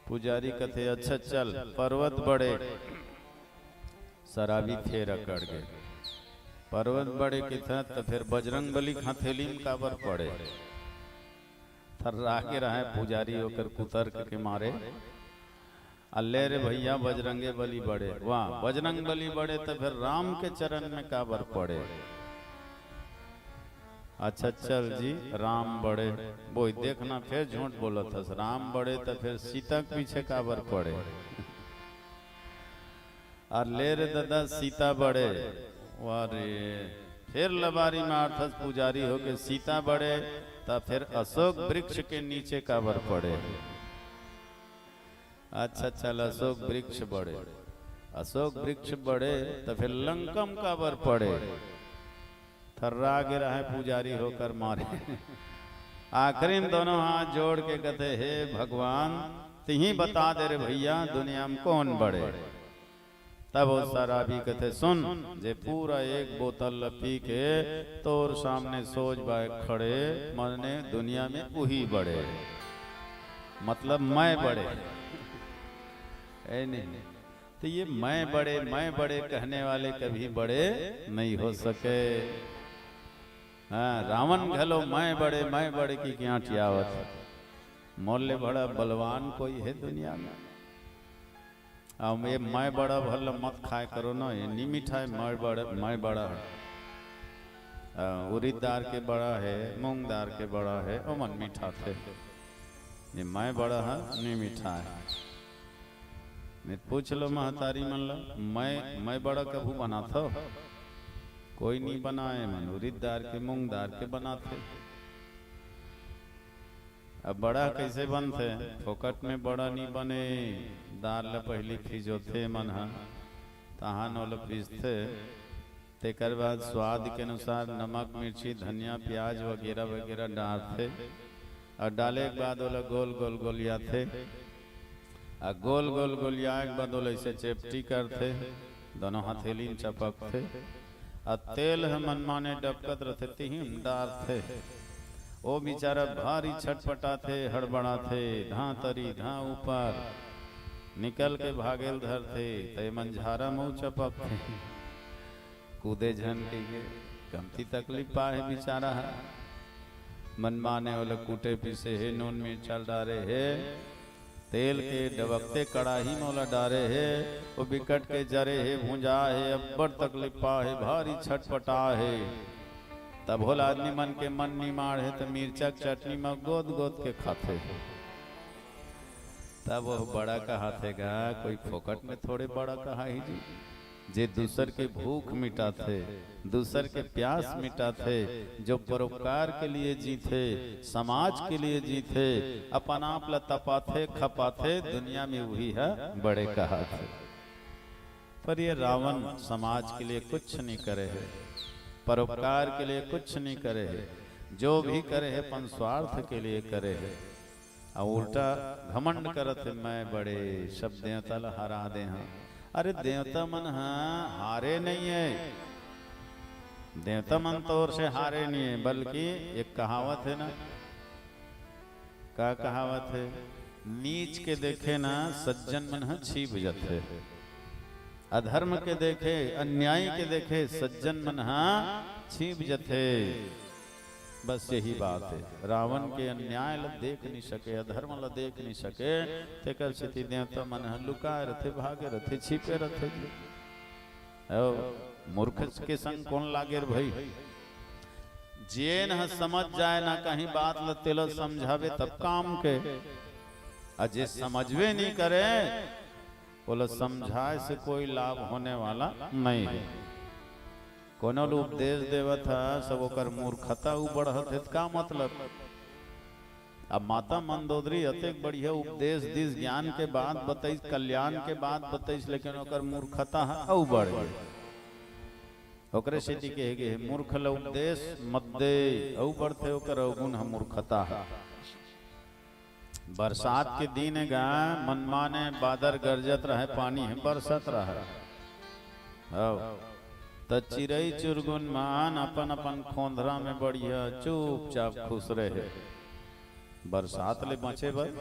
पुजारी कहते अच्छा चल पर्वत बड़े। शराबी फिर अकड़ गए। पर्वत बड़े के था तो फिर बजरंग बली हथेली में कावर पड़े। थर्रा के रहे पुजारी होकर कुतर्क के मारे। अल्ले रे भैया बजरंगे बली बड़े। वाह, बजरंग बली बड़े तो फिर राम के चरण में कावर पड़े। अच्छा चल जी राम बड़े। वो देखना फिर झूठ बोला था। राम बड़े तो फिर सीता के पीछे कावर पड़े। और ले रे दादा सीता बड़े। वारे फिर लबारी में अर्थस पुजारी हो के सीता बड़े तो फिर अशोक वृक्ष के नीचे कावर पड़े। अच्छा चल अशोक वृक्ष बड़े। अशोक वृक्ष बड़े तो फिर लंकम कावर पड़े। थर्रा गिरा है पुजारी होकर मारे। आखिरी दोनों हाथ जोड़ के कहते हे भगवान तिही बता दे रे भैया दुनिया में कौन बड़े? तब वो शराबी कहते सुन जे पूरा एक बोतल पी के तोर सामने सोच बाय खड़े मरने दुनिया में वही बड़े। मतलब मैं बड़े नहीं। तो ये मैं बड़े कहने वाले कभी बड़े नहीं हो सके। हाँ, रावण घलो मैं बड़े की क्या टियावत। मोल्ले बड़ा बलवान कोई है दुनिया में? अब ये मैं बड़ा भल मत खाए करो ना। ये नहीं मिठाई मैं बड़ा है। उड़द दाल के बड़ा है, मूंग दाल के बड़ा है, ओ मन मीठा थे। ये मैं बड़ा है नहीं मीठा है। नहीं पूछ लो महतारी मन लो मैं बड़ा कभू बना था? कोई नहीं बनाए। मन उड़द दाल के मूंग दाल के बनाते। अब बड़ा कैसे बनते? फोकट में बड़ा नहीं बने। दाल ला पहली फिजोते मन तहान वाला पीसते तेकर बाद स्वाद के अनुसार नमक मिर्ची धनिया प्याज वगैरह वगैरह डालते और डाले के बाद बोला गोल गोल गोलिया थे और गोल गोल गोलिया के बाद बोले ऐसे चेपटी करते दोनों हथेली में चपक थे और तेल है मनमाने डबकत रहते तीन डार थे। वो बेचारा भारी छटपटा थे हड़बड़ा थे धा तरी धा ऊपर निकल के भागेल धर थे ते मंझारा मुँह चपक थे कूदे झन के कमती तकलीफ पाए बेचारा है मनमाने वाले कूटे पीसे है नून मिर्च चल डारे है तेल के डबकते कड़ाही मोला डारे है वो बिकट के जरे है भूंजा है अब बड़ तकलीफ पा है भारी छटपटा है। तब होला आदमी मन के मन निमाड़ है तो मिर्चा चटनी में गोद गोद के खाते है। तब वो बड़ा कहाते गा कोई फोकट में थोड़े बड़ा कहा ही जी जे दूसर के भूख मिटाथे दूसर के प्यास मिटाथे जो परोपकार के लिए जीते समाज के लिए जीते अपन आप ला तपाथे खपाथे दुनिया में वही है बड़े कहा थे। पर ये रावण समाज के लिए कुछ नहीं करे है परोपकार के लिए कुछ नहीं करे है जो भी करे है अपन स्वार्थ के लिए करे है और उल्टा घमंड करत मैं बड़े शब्द देवता ला हरा दे हाँ। अरे देवता मन हाँ हारे नहीं है देवता मन तौर से हारे नहीं है बल्कि एक कहावत है ना क्या कहावत है नीच के देखे ना सज्जन मन छिप जाते अधर्म के देखे अन्याय के देखे सज्जन मन छिप जाते। बस यही बात है रावण के अन्याय ला देख नहीं सके अधर्म ला देख नहीं सके तेकर स्थिति देवता मन लुकाए रहते भागे रहते छिपे रहते मूर्ख के संग कौन लागे भाई जे न समझ जाए ना कहीं बात लते लो समझावे तब काम के अजे समझवे नहीं करे बोलो समझाए से कोई लाभ होने वाला नहीं है। कोनो उपदेश देवत है सब ओकर मूर्खता बढ़त है का मतलब। अब माता मंदोदरी अतेक बढ़िया उपदेश दिस ज्ञान के बाद बताइस कल्याण के बाद बताइस लेकिन ओकर मूर्खता है औ बढ़ ओकरे सिद्धि के है मूर्ख ल उपदेश मत दे औ बढ़ते ओकर अवगुण है मूर्खता है। बरसात के दिन गा मनमाने बादर गरजत रहे पानी है बरसत रहे त चिड़ई चुरगुन मान अपन अपन खोंधरा में बढ़िया चुपचाप खुश रहे बरसात ले बचे बर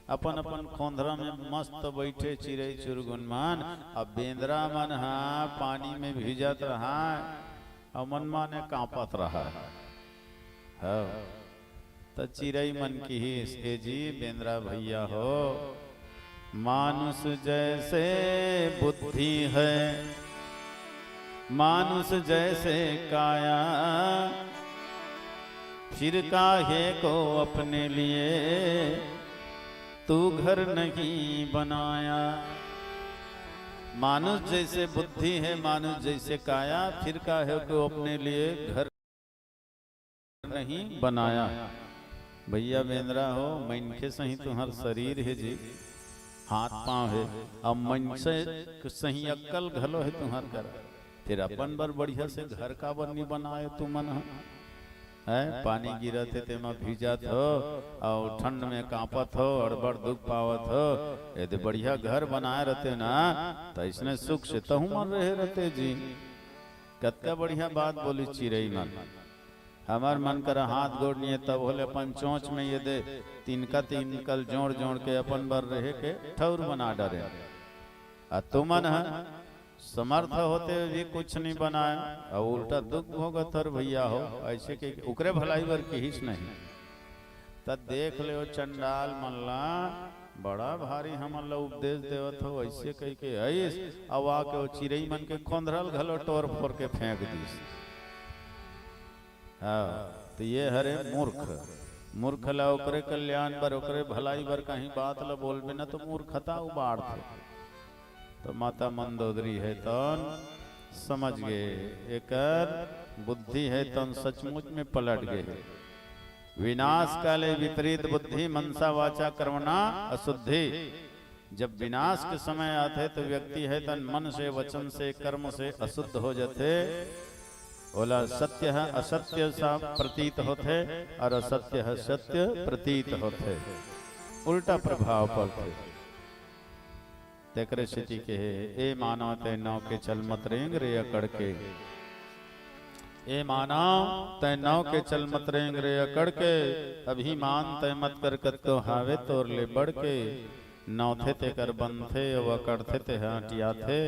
अपन अपन खोंधरा में मस्त बैठे चिड़ई चुरगुन मान अब बेंदरा मन हाँ पानी में भीजत रहा और मन माने कांपत रहा त चिड़ई मन की ही जी बेंदरा भैया हो मानुष जैसे बुद्धि है मानुष जैसे काया फिर काहे को अपने लिए तू घर नहीं बनाया। मानुष जैसे बुद्धि है मानुष जैसे काया फिर काहे को अपने लिए घर नहीं बनाया। भैया बेंद्रा हो मन के सही तुम्हार शरीर है जी हाथ पांव है अब मन से सही अक्कल घलो है तुम्हार कर फिर अपन बर बढ़िया से घर का बनी बनाए तू मन है पानी गिरत है तेमा भीजत हो और ठंड में कांपत हो अड़बड़ दुख पावत हो यदि बढ़िया घर बनाए रहते ना तो इसने सुख से तहु मन रहे रहते जी। कतका बढ़िया बात बोली चिड़ई मन हमार मन कर हाथ गोड़ नहीं तब होले अपन चोंच में ये दे तिनका तिनकल जोड़ जोड़ के अपन बर रहे के ठौर बना डरे तुमन है समर्थ होते भी कुछ नहीं बनाए और उल्टा दुख भोगत और भैया हो ऐसे के उकरे भलाई बर की हिस नहीं तब देख ले चंडाल मल्ला बड़ा भारी हमन ला उपदेश देवत हो ऐसे कह के ऐस अवा के वो चिड़ई मन के खोंधरल घलो टोर फोर के फेंक दीस। हाँ तो ये हरे मूर्ख ला ओकरे कल्याण बर ओकरे भलाई बर कहीं बात ला बोलबे ना तो मूर्खता उबाड़ थे। तो माता मंदोदरी है तन समझ गए एकर बुद्धि है तन सचमुच में पलट गए। विनाश काले विपरीत बुद्धि मनसा वाचा कर्मणा अशुद्धि जब विनाश के समय आते तो व्यक्ति है तन मन से वचन से कर्म से अशुद्ध हो जाते। बोला सत्य है असत्य सा प्रतीत होते और असत्य है सत्य प्रतीत होते, उल्टा प्रभाव पड़ते। तेकरे स्थिति के ए मानव ते नौ के चल मत रेंग रे अकड़ के, ए मानव तय नौ के चल मत रेंग रे अकड़ के, अभिमान तय मत कर कत को हावे तोर ले बढ़ के। नौ थे ते कर बंद थे व अकड़ थे ते हटिया थे,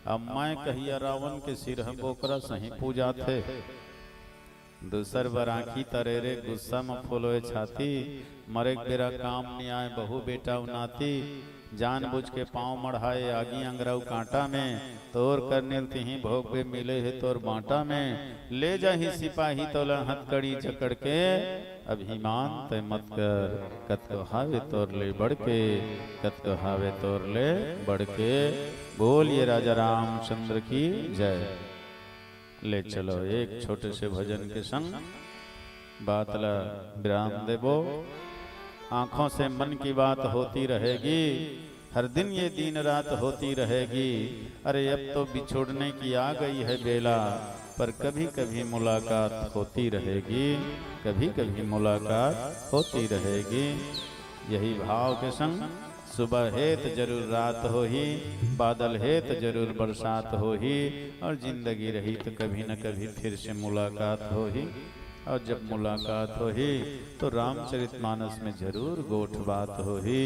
अब मैं कहिया रावण के सिर बोकरा सही पूजा थे। दूसर बर आखी तरेरे गुस्सा में फूलोए छाती, मरे बेरा काम नहीं आए बहु बेटा उनाती। जानबूझ के पांव मढ़ाए आगी अंगराऊ कांटा में, तोर करने तिही भोग पे मिले है तोर बांटा में। ले जाही सिपाही तोला हथकड़ी जकड़ के, अभिमान तय मत कर कत को हावे तोर ले बढ़ के, कत को हावे तोर ले बढ़ के। बोलिए राजा रामचंद्र की जय। ले चलो एक छोटे से भजन के संग बातला विराम देवो। आंखों से मन की बात होती रहेगी, हर दिन ये दिन रात होती रहेगी। अरे अब तो बिछोड़ने की आ गई है बेला, पर कभी कभी मुलाकात होती रहेगी, कभी कभी मुलाकात होती रहेगी। यही भाव के संग सुबह है तो जरूर रात हो ही, बादल है तो जरूर बरसात हो ही, और जिंदगी रही तो कभी न कभी फिर से मुलाकात हो ही। और जब मुलाकात हो ही तो रामचरितमानस में जरूर गोठ बात हो ही।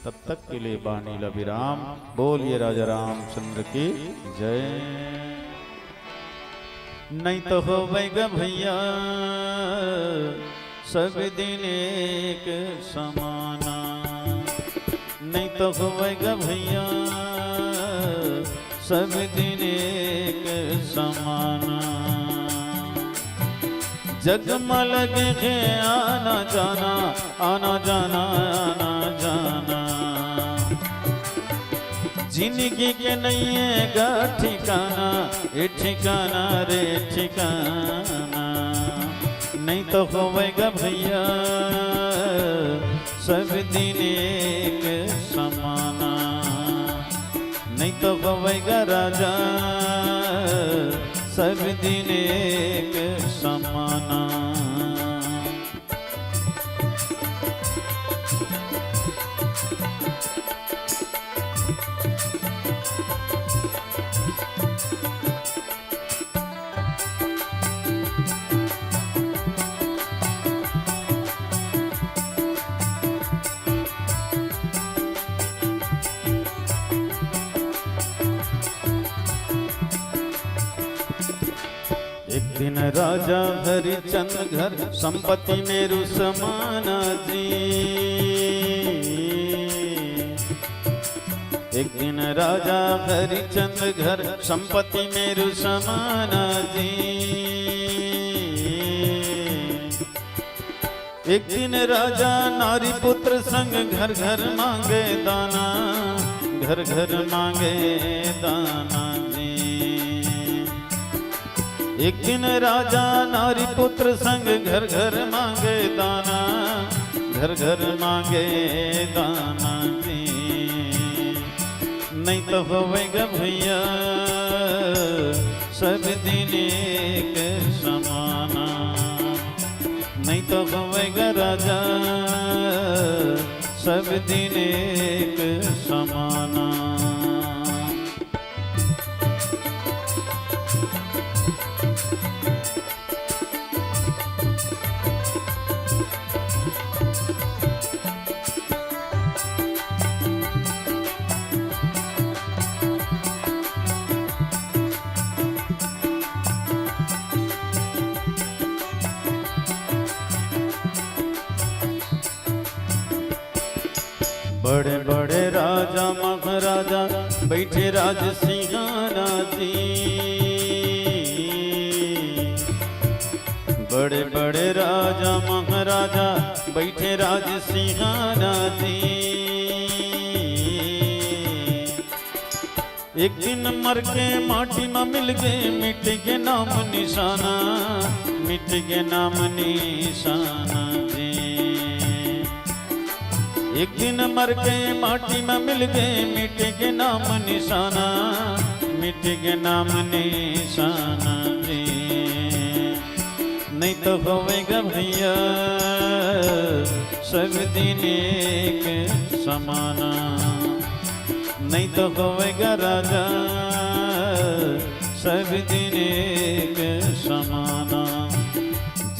तब तक के लिए बानी लविराम। बोलिए राजा रामचंद्र की जय। नहीं तो हो वैगा भैया सब दिन एक समाना, नहीं तो हो वैगा भैया सब दिन एक समाना। जगमग है आना जाना, आना जाना, आना जाना। जिंदगी के नहीं है गा ठिकाना, ये ठिकाना रे ठिकाना। नहीं तो होवेगा भैया सब दिन एक समाना, नहीं तो होवेगा राजा सब दिन एक समाना। दिन राजा हरिचंद घर संपत्ति मेरु समाना जी। एक दिन राजा हरिचंद घर संपत्ति मेरु समाना जी। एक दिन राजा नारी पुत्र संग घर घर मांगे दाना, घर घर मांगे दाना। एक दिन राजा नारी पुत्र संग घर घर मांगे दाना, घर घर मांगे दाना जी। नहीं तो होवेगा भैया सब दिन एक समाना, नहीं तो होवेगा राजा सब दिन एक समाना। बड़े बड़े राजा महाराजा बैठे राज सिंहाना जी। बड़े बड़े राजा महाराजा बैठे राज सिंहाना जी। एक दिन मर के माटी में मिल गए, मिट के नाम निशाना, मिट के नाम निशाना जी। एक दिन मर के माटी में मिल गए, मिट्टी के नाम निशाना, मिट्टी के नाम निशाना जी। नहीं तो होवेगा भैया सब दिन एक समाना, नहीं तो होवेगा राजा सब दिन एक समाना।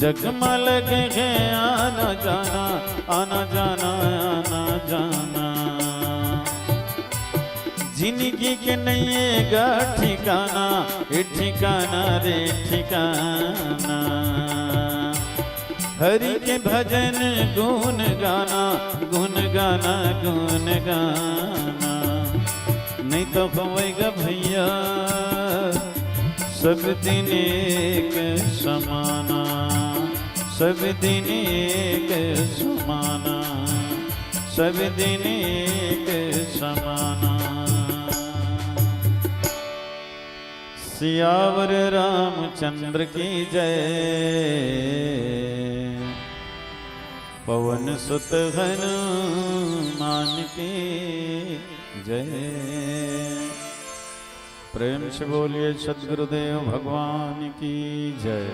जगमल के आना जाना, आना जाना, आना जाना, जिंदगी के नहीं गा ठिकाना, ये ठिकाना रे ठिकाना। हरि के भजन गुण गाना, गुण गाना, गुण गाना। नहीं तो होएगा भैया सब दिन एक समाना, सब दिन एक समाना, सब दिन एक समाना। सियावर रामचंद्र की जय, पवन सुत हनुमान की जय। प्रेम से बोलिए सद्गुरुदेव भगवान की जय।